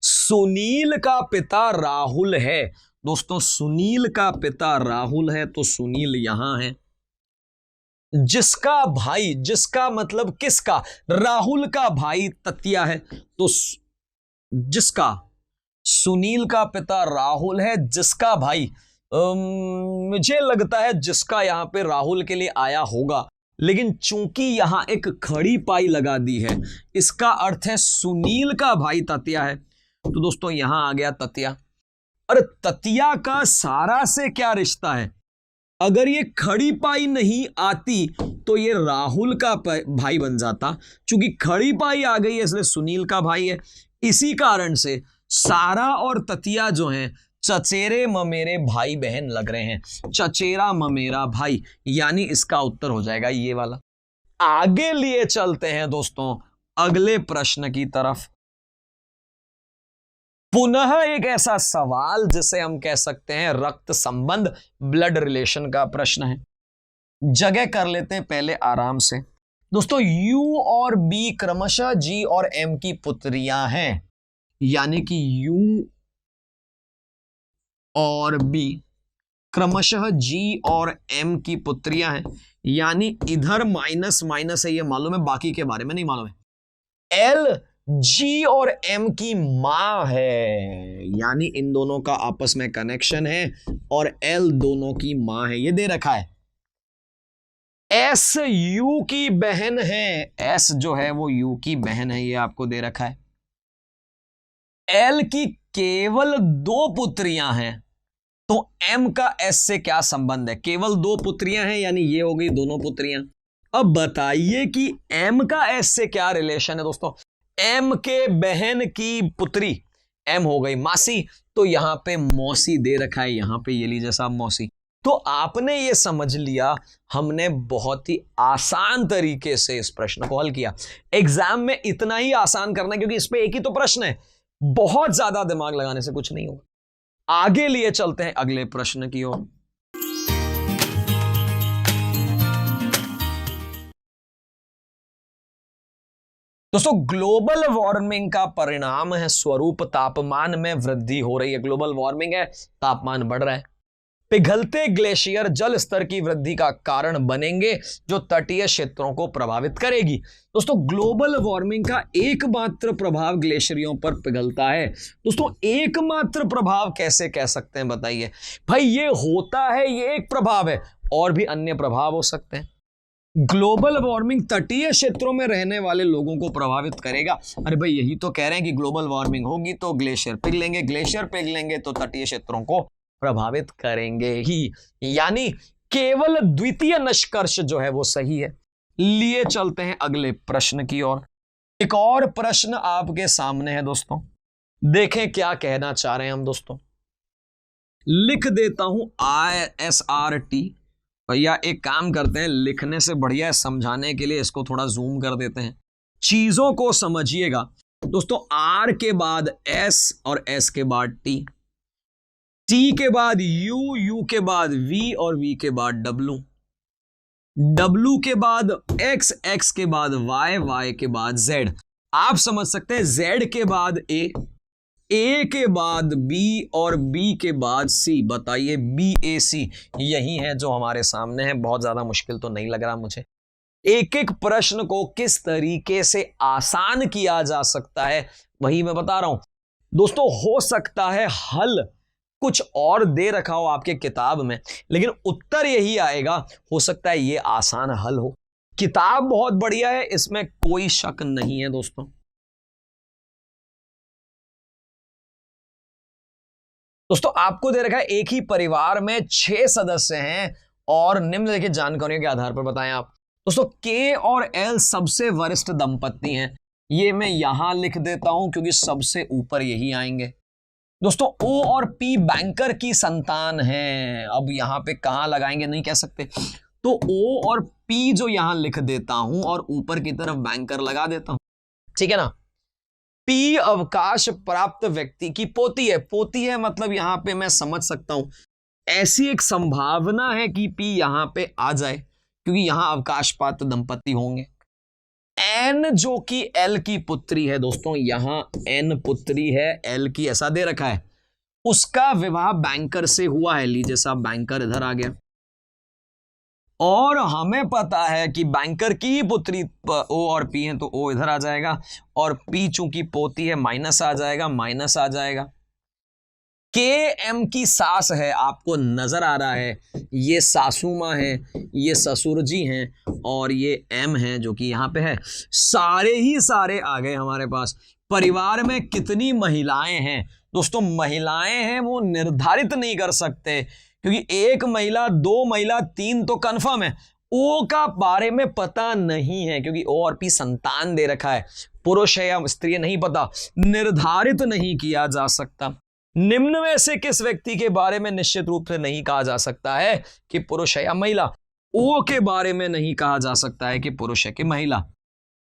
सुनील का पिता राहुल है दोस्तों, सुनील का पिता राहुल है तो सुनील यहां है। जिसका भाई, जिसका मतलब किसका, राहुल का भाई ततिया है तो जिसका, सुनील का पिता राहुल है, जिसका भाई मुझे लगता है जिसका यहां पे राहुल के लिए आया होगा लेकिन चूंकि यहां एक खड़ी पाई लगा दी है, इसका अर्थ है सुनील का भाई ततिया है। तो दोस्तों यहां आ गया ततिया। और ततिया का सारा से क्या रिश्ता है? अगर ये खड़ी पाई नहीं आती तो ये राहुल का भाई बन जाता। चूंकि खड़ी पाई आ गई है इसलिए सुनील का भाई है। इसी कारण से सारा और ततिया जो हैं चचेरे ममेरे भाई बहन लग रहे हैं, चचेरा ममेरा भाई, यानी इसका उत्तर हो जाएगा ये वाला। आगे लिए चलते हैं दोस्तों अगले प्रश्न की तरफ। पुनः एक ऐसा सवाल जिसे हम कह सकते हैं रक्त संबंध, ब्लड रिलेशन का प्रश्न है। जगह कर लेते हैं पहले आराम से। दोस्तों U और B क्रमशः G और M की पुत्रियां हैं, यानी कि U और B क्रमशः G और M की पुत्रियां हैं, यानी इधर माइनस माइनस है ये मालूम है, बाकी के बारे में नहीं मालूम है। L G और M की मां है, यानी इन दोनों का आपस में कनेक्शन है, और L दोनों की मां है, ये दे रखा है। S U की बहन है, S जो है वो U की बहन है, ये आपको दे रखा है। L की केवल 2 पुत्रियां हैं, तो M का S से क्या संबंध है? केवल 2 पुत्रियां हैं, यानी ये हो गई दोनों पुत्रियां। अब बताइए कि M का S से क्या रिलेशन है दोस्तों? M के बहन की पुत्री M हो गई मासी, तो यहां पे मौसी दे रखा है, यहां पे ये लीजिए साहब मौसी। तो आपने ये समझ लिया, हमने बहुत ही आसान तरीके से इस प्रश्न को हल किया। एग्जाम में इतना ही आसान करना है क्योंकि इस पे एक ही तो प्रश्न है, बहुत ज्यादा दिमाग लगाने से कुछ नहीं होगा। आगे लिए चलते हैं अगले प्रश्न की ओर। दोस्तों ग्लोबल वार्मिंग का परिणाम है स्वरूप तापमान में वृद्धि हो रही है। ग्लोबल वार्मिंग है, तापमान बढ़ रहा है। पिघलते ग्लेशियर जल स्तर की वृद्धि का कारण बनेंगे जो तटीय क्षेत्रों को प्रभावित करेगी। दोस्तों ग्लोबल वार्मिंग का एकमात्र प्रभाव ग्लेशियरों पर पिघलता है। दोस्तों एकमात्र प्रभाव कैसे कह सकते हैं बताइए? भाई ये होता है, ये एक प्रभाव है, और भी अन्य प्रभाव हो सकते हैं। ग्लोबल वार्मिंग तटीय क्षेत्रों में रहने वाले लोगों को प्रभावित करेगा। अरे भाई यही तो कह रहे हैं कि ग्लोबल वार्मिंग होगी तो ग्लेशियर पिघलेंगे, ग्लेशियर पिघलेंगे तो तटीय क्षेत्रों को प्रभावित करेंगे ही, यानी केवल द्वितीय निष्कर्ष जो है वो सही है। लिए चलते हैं अगले प्रश्न की ओर। एक और प्रश्न आपके सामने है दोस्तों, देखें क्या कहना चाह रहे हैं हम दोस्तों। लिख देता हूं ISRT। भैया एक काम करते हैं, लिखने से बढ़िया है समझाने के लिए इसको थोड़ा जूम कर देते हैं। चीजों को समझिएगा दोस्तों। R के बाद S और S के बाद T, T के बाद U, U के बाद V और V के बाद W, W के बाद X, X के बाद Y, Y के बाद Z। आप समझ सकते हैं Z के बाद A के बाद B और B के बाद C। बताइए BAC यही है जो हमारे सामने है। बहुत ज्यादा मुश्किल तो नहीं लग रहा मुझे। एक एक प्रश्न को किस तरीके से आसान किया जा सकता है वही मैं बता रहा हूं दोस्तों। हो सकता है हल कुछ और दे रखा हो आपके किताब में, लेकिन उत्तर यही आएगा। हो सकता है ये आसान हल हो। किताब बहुत बढ़िया है, इसमें कोई शक नहीं है दोस्तों। दोस्तों आपको दे रखा है एक ही परिवार में 6 सदस्य हैं और निम्नलिखित जानकारियों के आधार पर बताएं आप। दोस्तों K और L सबसे वरिष्ठ दंपत्ति हैं, ये मैं यहां लिख देता हूं क्योंकि सबसे ऊपर यही आएंगे। दोस्तों O और P बैंकर की संतान हैं। अब यहां पे कहां लगाएंगे नहीं कह सकते, तो O और P जो यहां लिख देता हूं और ऊपर की तरफ बैंकर लगा देता हूं, ठीक है ना। P अवकाश प्राप्त व्यक्ति की पोती है। पोती है मतलब यहां पे मैं समझ सकता हूं ऐसी एक संभावना है कि P यहां पे आ जाए क्योंकि यहां अवकाश प्राप्त दंपति होंगे। N जो कि L की पुत्री है दोस्तों, यहां N पुत्री है L की, ऐसा दे रखा है। उसका विवाह बैंकर से हुआ है। लीजिए साहब बैंकर इधर आ गया, और हमें पता है कि बैंकर की पुत्री O और P है तो O इधर आ जाएगा, और P चूंकि पोती है माइनस आ जाएगा, माइनस आ जाएगा। K M की सास है, आपको नजर आ रहा है, ये सासू मां है, ये ससुर जी हैं, और ये m है जो कि यहाँ पे है। सारे ही सारे आ गए हमारे पास। परिवार में कितनी महिलाएं हैं दोस्तों? महिलाएं हैं वो निर्धारित नहीं कर सकते, क्योंकि एक महिला, दो महिला, तीन तो कंफर्म है। ओ का बारे में पता नहीं है, क्योंकि ओ और पी संतान दे रखा है, पुरुष है या स्त्री है नहीं पता, निर्धारित नहीं किया जा सकता। निम्न में से किस व्यक्ति के बारे में निश्चित रूप से नहीं कहा जा सकता है कि पुरुष है या महिला? ओ के बारे में नहीं कहा जा सकता है कि पुरुष है कि महिला।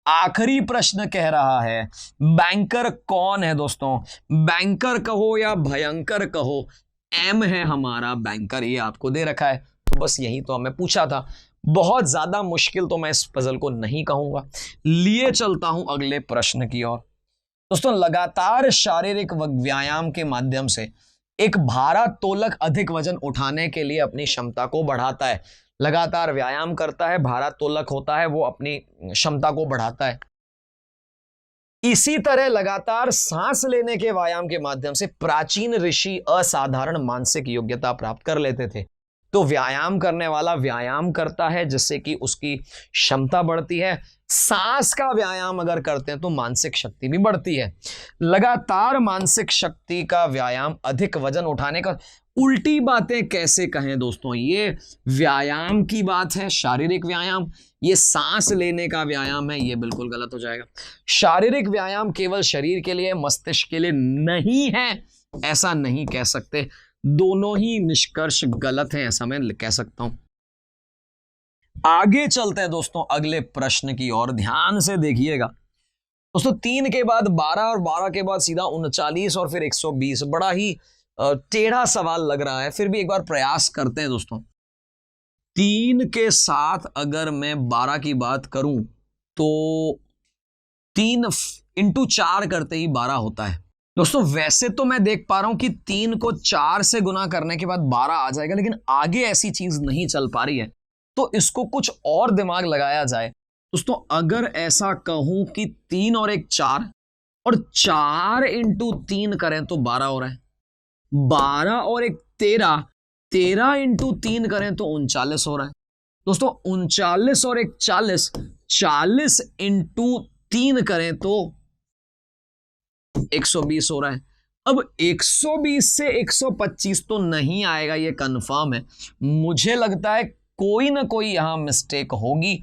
आखिरी प्रश्न कह रहा है बैंकर कौन है दोस्तों? बैंकर कहो या भयंकर कहो, एम है हमारा बैंकर, ये आपको दे रखा है। तो बस यही तो हमें पूछा था। बहुत ज्यादा मुश्किल तो मैं इस पजल को नहीं कहूंगा। लिए चलता हूं अगले प्रश्न की ओर। दोस्तों, लगातार शारीरिक व्यायाम के माध्यम से एक भारोत्तोलक अधिक वजन उठाने के लिए अपनी क्षमता को बढ़ाता है। लगातार व्यायाम करता है, भारोत्तोलक होता है, वो अपनी क्षमता को बढ़ाता है। इसी तरह लगातार सांस लेने के व्यायाम के माध्यम से प्राचीन ऋषि असाधारण मानसिक योग्यता प्राप्त कर लेते थे। तो व्यायाम करने वाला व्यायाम करता है जिससे कि उसकी क्षमता बढ़ती है। सांस का व्यायाम अगर करते हैं तो मानसिक शक्ति भी बढ़ती है। लगातार मानसिक शक्ति का व्यायाम अधिक वजन उठाने का, उल्टी बातें कैसे कहें दोस्तों? ये व्यायाम की बात है, शारीरिक व्यायाम। ये सांस लेने का व्यायाम है, ये बिल्कुल गलत हो जाएगा। शारीरिक व्यायाम केवल शरीर के लिए, मस्तिष्क के लिए नहीं है, ऐसा नहीं कह सकते। दोनों ही निष्कर्ष गलत हैं, ऐसा मैं कह सकता हूं। आगे चलते हैं दोस्तों अगले प्रश्न की ओर, ध्यान से देखिएगा दोस्तों। 3 के बाद 12 और 12 के बाद सीधा 39 और फिर 120। बड़ा ही टेढ़ा सवाल लग रहा है, फिर भी एक बार प्रयास करते हैं दोस्तों। 3 के साथ अगर मैं 12 की बात करूं तो 3 × 4 करते ही 12 होता है दोस्तों। वैसे तो मैं देख पा रहा हूं कि 3 को 4 से गुना करने के बाद 12 आ जाएगा, लेकिन आगे ऐसी चीज नहीं चल पा रही है, तो इसको कुछ और दिमाग लगाया जाए दोस्तों। अगर ऐसा कहूं कि 3 और 1 4 और 4 × 3 करें तो 12 हो रहा है। 12 और 1 13, 13 × 3 करें तो 39 हो रहा है दोस्तों। 39 और 1 40, 40 × 3 करें तो 120 हो रहा है। अब 120 से 125 तो नहीं आएगा, ये कंफर्म है। मुझे लगता है कोई ना कोई यहां मिस्टेक होगी,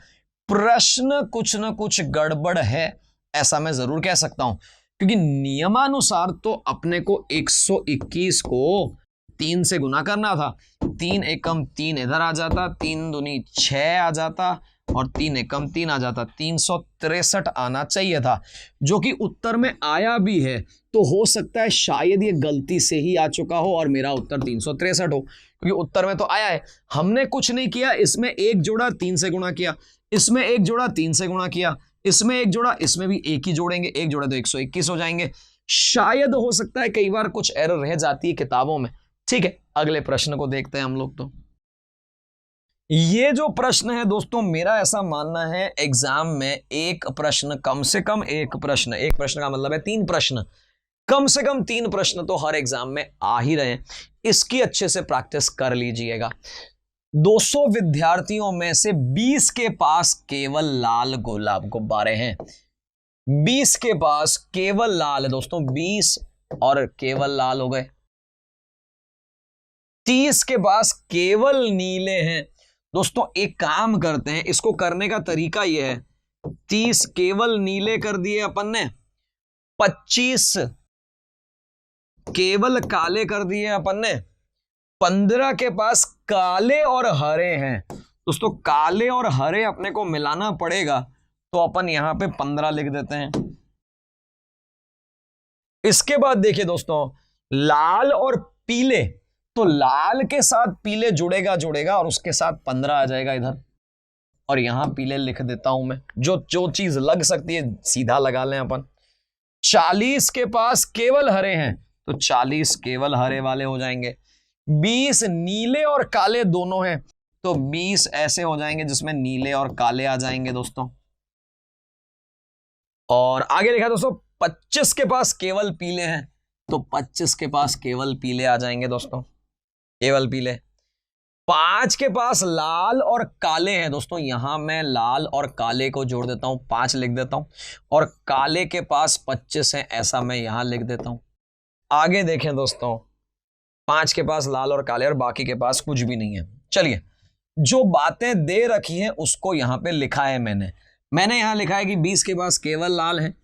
प्रश्न कुछ ना कुछ गड़बड़ है, ऐसा मैं जरूर कह सकता हूं। क्योंकि नियमानुसार तो अपने को 121 को 3 से गुना करना था। 3 एकम 3 इधर आ जाता, 3 दूनी 6 आ जाता और 3 एकम 3 आ जाता। 363 आना चाहिए था, जो कि उत्तर में आया भी है। तो हो सकता है शायद ये गलती से ही आ चुका हो और मेरा उत्तर 363 हो, क्योंकि उत्तर में तो आया है। हमने कुछ नहीं किया, इसमें एक जोड़ा 3 से गुणा किया, इसमें एक जोड़ा 3 से गुणा किया, इसमें एक जोड़ा, इसमें भी एक ही जोड़ेंगे, एक जोड़ा तो 121 हो जाएंगे। शायद हो सकता है कई बार कुछ एरर रह जाती है किताबों में। ठीक है, अगले प्रश्न को देखते हैं हम लोग। तो ये जो प्रश्न है दोस्तों, मेरा ऐसा मानना है एग्जाम में एक प्रश्न कम से कम, एक प्रश्न का मतलब है 3 प्रश्न, कम से कम 3 प्रश्न तो हर एग्जाम में आ ही रहे हैं। इसकी अच्छे से प्रैक्टिस कर लीजिएगा। 200 विद्यार्थियों में से 20 के पास केवल लाल गुलाब गुब्बारे हैं। 20 के पास केवल लाल है दोस्तों, 20 और केवल लाल हो गए। 30 के पास केवल नीले हैं दोस्तों। एक काम करते हैं, इसको करने का तरीका यह है, 30 केवल नीले कर दिए अपन ने, 25 केवल काले कर दिए अपन ने, 15 के पास काले और हरे हैं दोस्तों। काले और हरे अपने को मिलाना पड़ेगा, तो अपन यहां पे 15 लिख देते हैं। इसके बाद देखिए दोस्तों, लाल और पीले, तो लाल के साथ पीले जुड़ेगा और उसके साथ 15 आ जाएगा इधर, और यहां पीले लिख देता हूं मैं। जो चीज लग सकती है सीधा लगा लें अपन। 40 के पास केवल हरे हैं, तो 40 केवल हरे वाले हो जाएंगे। 20 नीले और काले दोनों हैं, तो 20 ऐसे हो जाएंगे जिसमें नीले और काले आ जाएंगे दोस्तों। और आगे लिखा दोस्तों, 25 के पास केवल पीले हैं, तो 25 के पास केवल पीले आ जाएंगे दोस्तों, केवल पीले। 5 के पास लाल और काले हैं दोस्तों, यहां मैं लाल और काले को जोड़ देता हूं, 5 लिख देता हूं, और काले के पास 25 है, ऐसा मैं यहां लिख देता हूं। आगे देखें दोस्तों, 5 के पास लाल और काले और बाकी के पास कुछ भी नहीं है। चलिए, जो बातें दे रखी हैं उसको यहां पे लिखा है मैंने यहां लिखा है कि 20 के पास केवल लाल है,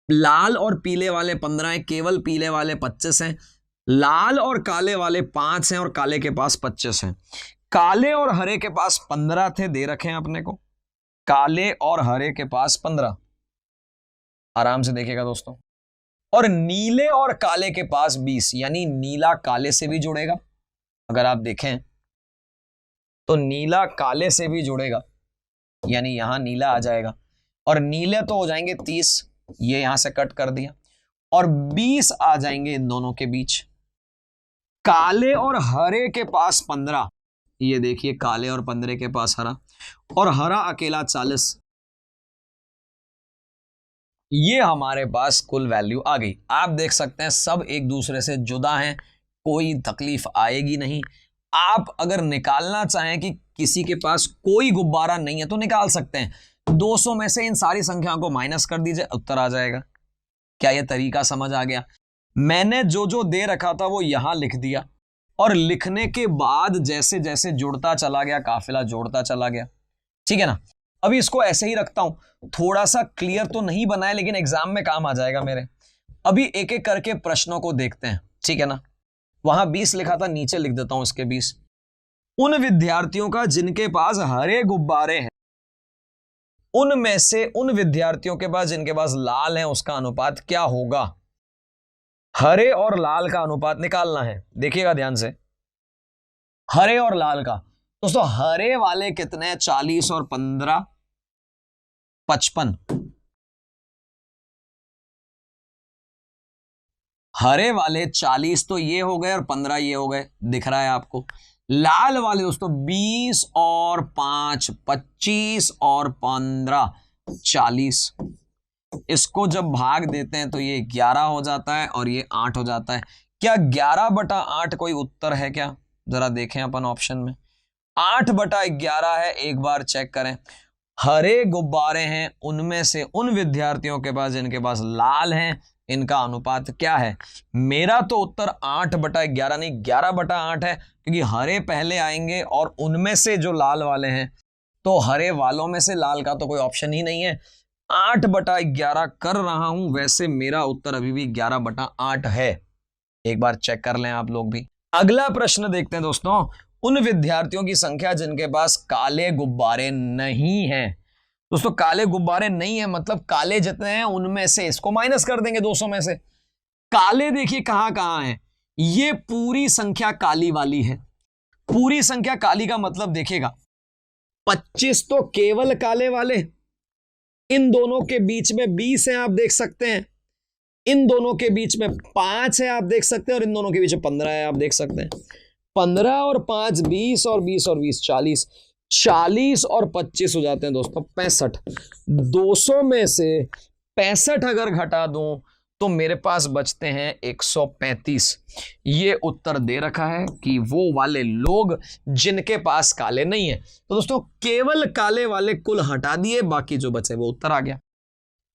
लाल और पीले वाले 15 हैं, केवल पीले वाले 25 हैं, लाल और काले वाले 5 हैं और काले के पास 25 हैं। काले और हरे के पास 15 थे, दे रखे हैं अपने को, काले और हरे के पास 15, आराम से देखिएगा दोस्तों। और नीले और काले के पास 20, यानी नीला काले से भी जुड़ेगा, अगर आप देखें तो नीला काले से भी जुड़ेगा, यानी यहां नीला आ जाएगा, और नीले तो हो जाएंगे 30, ये यहां से कट कर दिया, और 20 आ जाएंगे इन दोनों के बीच। काले और हरे के पास 15, ये देखिए काले और 15 के पास हरा, और हरा अकेला 40, ये हमारे पास कुल वैल्यू आ गई। आप देख सकते हैं सब एक दूसरे से जुदा हैं, कोई तकलीफ आएगी नहीं। आप अगर निकालना चाहें कि किसी के पास कोई गुब्बारा नहीं है तो निकाल सकते हैं, 200 में से इन सारी संख्याओं को माइनस कर दीजिए, उत्तर आ जाएगा। क्या यह तरीका समझ आ गया? मैंने जो जो दे रखा था वो यहां लिख दिया, और लिखने के बाद जैसे जैसे जुड़ता चला गया, काफिला जोड़ता चला गया, ठीक है ना। अभी इसको ऐसे ही रखता हूं, थोड़ा सा क्लियर तो नहीं बना है लेकिन एग्जाम में काम आ जाएगा मेरे। अभी एक एक करके प्रश्नों को देखते हैं, ठीक है ना। वहां 20 लिखा था, नीचे लिख देता हूं इसके 20। उन विद्यार्थियों का जिनके पास हरे गुब्बारे हैं, उनमें से उन विद्यार्थियों के पास जिनके पास लाल है, उसका अनुपात क्या होगा? हरे और लाल का अनुपात निकालना है, देखिएगा ध्यान से। हरे और लाल का दोस्तों, हरे वाले कितने हैं? 40 और 15 55। हरे वाले 40 तो ये हो गए और 15 ये हो गए, दिख रहा है आपको। लाल वाले दोस्तों 20 और 5 25 और 15 40। इसको जब भाग देते हैं तो ये 11 हो जाता है और ये 8 हो जाता है। क्या 11/8 कोई उत्तर है क्या? जरा देखें अपन ऑप्शन में। 8/11 है, एक बार चेक करें। हरे गुब्बारे हैं, उनमें से उन विद्यार्थियों के पास जिनके पास लाल हैं, इनका अनुपात क्या है? मेरा तो उत्तर 8/11 नहीं 11/8 है, क्योंकि हरे पहले आएंगे और उनमें से जो लाल वाले हैं, तो हरे वालों में से लाल का तो कोई ऑप्शन ही नहीं है। 8/11 कर रहा हूं, वैसे मेरा उत्तर अभी भी 11/8 है। एक बार चेक कर लें आप लोग भी। अगला प्रश्न देखते हैं दोस्तों। उन विद्यार्थियों की संख्या जिनके पास काले गुब्बारे नहीं हैं। दोस्तों काले गुब्बारे नहीं है मतलब काले जितने हैं उनमें से इसको माइनस कर देंगे 200 में से। काले देखिए कहां कहां है, ये पूरी संख्या काली वाली है। पूरी संख्या काली का मतलब देखिएगा 25 तो केवल काले वाले, इन दोनों के बीच में 20 है आप देख सकते हैं, इन दोनों के बीच में 5 है आप देख सकते हैं, और इन दोनों के बीच में 15 है आप देख सकते हैं। 15 और 5 20 और 20 और 20 40, 40 और 25 हो जाते हैं दोस्तों 65। 200 में से 65 अगर घटा दूं तो मेरे पास बचते हैं 135। ये उत्तर दे रखा है कि वो वाले लोग जिनके पास काले नहीं है। तो दोस्तों केवल काले वाले कुल हटा दिए, बाकी जो बचे वो उत्तर आ गया।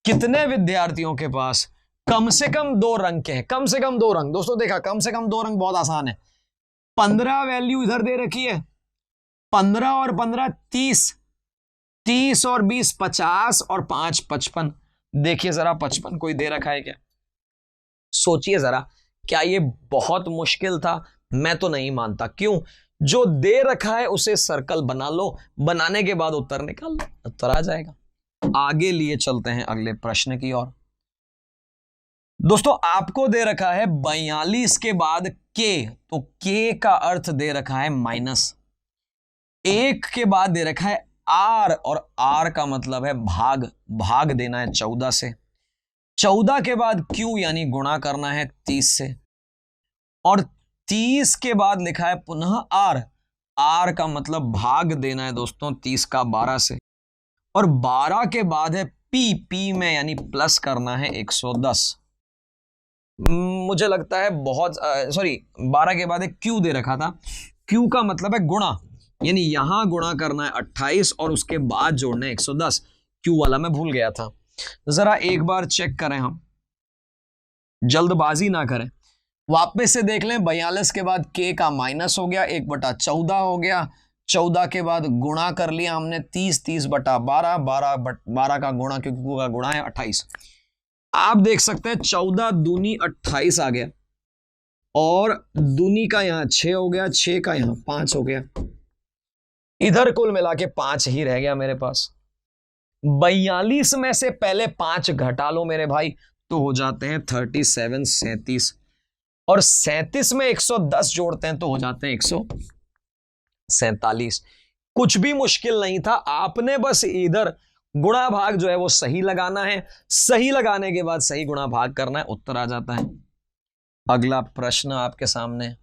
कितने विद्यार्थियों के पास कम से कम 2 रंग के हैं? कम से कम 2 रंग। दोस्तों देखा, कम से कम 2 रंग बहुत आसान है। 15 वैल्यू इधर दे रखी है, 15 और 15 30, 30 और 20 50 और 5 55। देखिए जरा 55 कोई दे रखा है क्या? सोचिए जरा, क्या ये बहुत मुश्किल था? मैं तो नहीं मानता। क्यों? जो दे रखा है उसे सर्कल बना लो, बनाने के बाद उत्तर निकाल लो, उत्तर आ जाएगा। आगे लिए चलते हैं अगले प्रश्न की ओर। दोस्तों आपको दे रखा है 42 के बाद के, तो के का अर्थ दे रखा है माइनस। 1 के बाद दे रखा है आर, और आर का मतलब है भाग, भाग देना है 14 से। 14 के बाद क्यू यानी गुणा करना है 30 से, और 30 के बाद लिखा है पुनः आर, आर का मतलब भाग देना है दोस्तों 30 का 12 से, और 12 के बाद है पी, पी में यानी प्लस करना है 110। मुझे लगता है बहुत 12 के बाद एक क्यू दे रखा था, क्यू का मतलब है गुणा, यानी यहां गुणा करना है 28 और उसके बाद जोड़ना है 110। क्यू वाला मैं भूल गया था। जरा एक बार चेक करें, हम जल्दबाजी ना करें, वापस से देख लें। 42 के बाद के का माइनस हो गया, 1/14 हो गया, 14 के बाद गुणा कर लिया हमने 30, 30/12, 12 का गुणा, क्योंकि क्यू का गुणा है 28। आप देख सकते हैं 14 दूनी 28 आ गया, और दूनी का यहां 6 हो गया, 6 का यहां 5 हो गया, इधर कुल मिला के 5 ही रह गया मेरे पास। 42 में से पहले 5 घटा लो मेरे भाई, तो हो जाते हैं 37, 37, और 37 में 110 जोड़ते हैं तो हो जाते हैं 147। कुछ भी मुश्किल नहीं था, आपने बस इधर गुणा भाग जो है वो सही लगाना है, सही लगाने के बाद सही गुणा भाग करना है, उत्तर आ जाता है। अगला प्रश्न आपके सामने,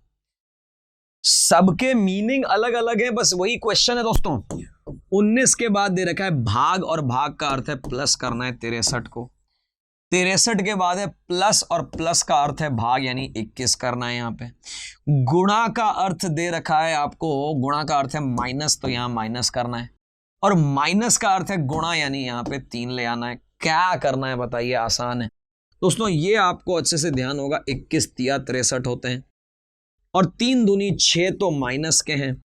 सबके मीनिंग अलग अलग है, बस वही क्वेश्चन है दोस्तों। 19 के बाद दे रखा है भाग, और भाग का अर्थ है प्लस करना है 63 को। 63 के बाद है प्लस, और प्लस का अर्थ है भाग, यानी 21 करना है। यहां पे गुणा का अर्थ दे रखा है आपको, गुणा का अर्थ है माइनस, तो यहां माइनस करना है, और माइनस का अर्थ है गुणा, यानी यहां पे 3 ले आना है। क्या करना है बताइए, आसान है दोस्तों, ये आपको अच्छे से ध्यान होगा। 21 तिया 63 होते हैं, और 3 दूनी 6 तो माइनस के हैं।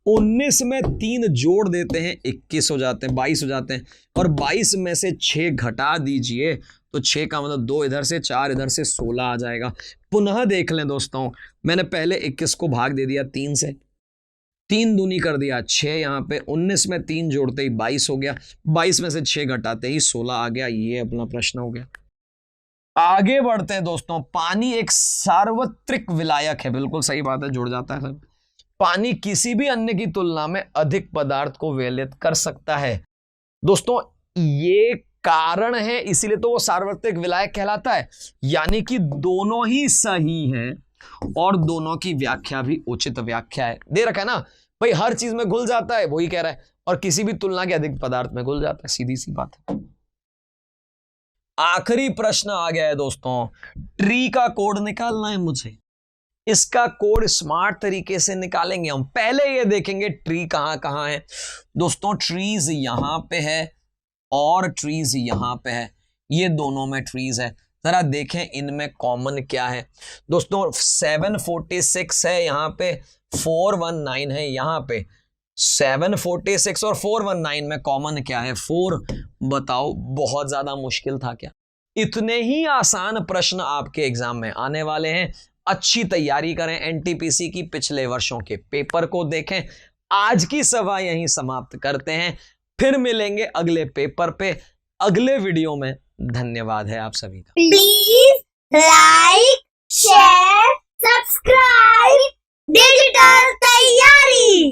19 में 3 जोड़ देते हैं 21 हो जाते हैं, 22 हो जाते हैं, और 22 में से 6 घटा दीजिए तो 6 का मतलब 2 इधर से, 4 इधर से, 16 आ जाएगा। पुनः देख लें दोस्तों, मैंने पहले 21 को भाग दे दिया 3 से, 3 दूनी कर दिया 6, यहाँ पे 19 में 3 जोड़ते ही 22 हो गया, 22 में से 6 घटाते ही 16 आ गया। ये अपना प्रश्न हो गया। आगे बढ़ते हैं दोस्तों। पानी एक सार्वत्रिक विलायक है, बिल्कुल सही बात है, जुड़ जाता है सब। पानी किसी भी अन्य की तुलना में अधिक पदार्थ को विलयित कर सकता है। दोस्तों ये कारण है, इसीलिए तो वो सार्वत्रिक विलायक कहलाता है, यानी कि दोनों ही सही हैं और दोनों की व्याख्या भी उचित व्याख्या है। दे रखा है ना भाई, हर चीज में घुल जाता है, वही कह रहा है, और किसी भी तुलना के अधिक पदार्थ में घुल जाता है, सीधी सी बात है। आखिरी प्रश्न आ गया है दोस्तों, ट्री का कोड निकालना है मुझे। इसका कोड स्मार्ट तरीके से निकालेंगे हम। पहले ये देखेंगे ट्री कहां कहां है। दोस्तों ट्रीज यहां पे है और ट्रीज यहां पे है, ये दोनों में ट्रीज है। जरा देखें इनमें कॉमन क्या है। दोस्तों 746 है यहाँ पे, 419 है यहाँ पे। 746 और 419 में कॉमन क्या है? 4। बताओ, बहुत ज्यादा मुश्किल था क्या? इतने ही आसान प्रश्न आपके एग्जाम में आने वाले हैं। अच्छी तैयारी करें, एनटीपीसी की पिछले वर्षों के पेपर को देखें। आज की सभा यहीं समाप्त करते हैं, फिर मिलेंगे अगले पेपर पे, अगले वीडियो में। धन्यवाद है आप सभी का। Please like, share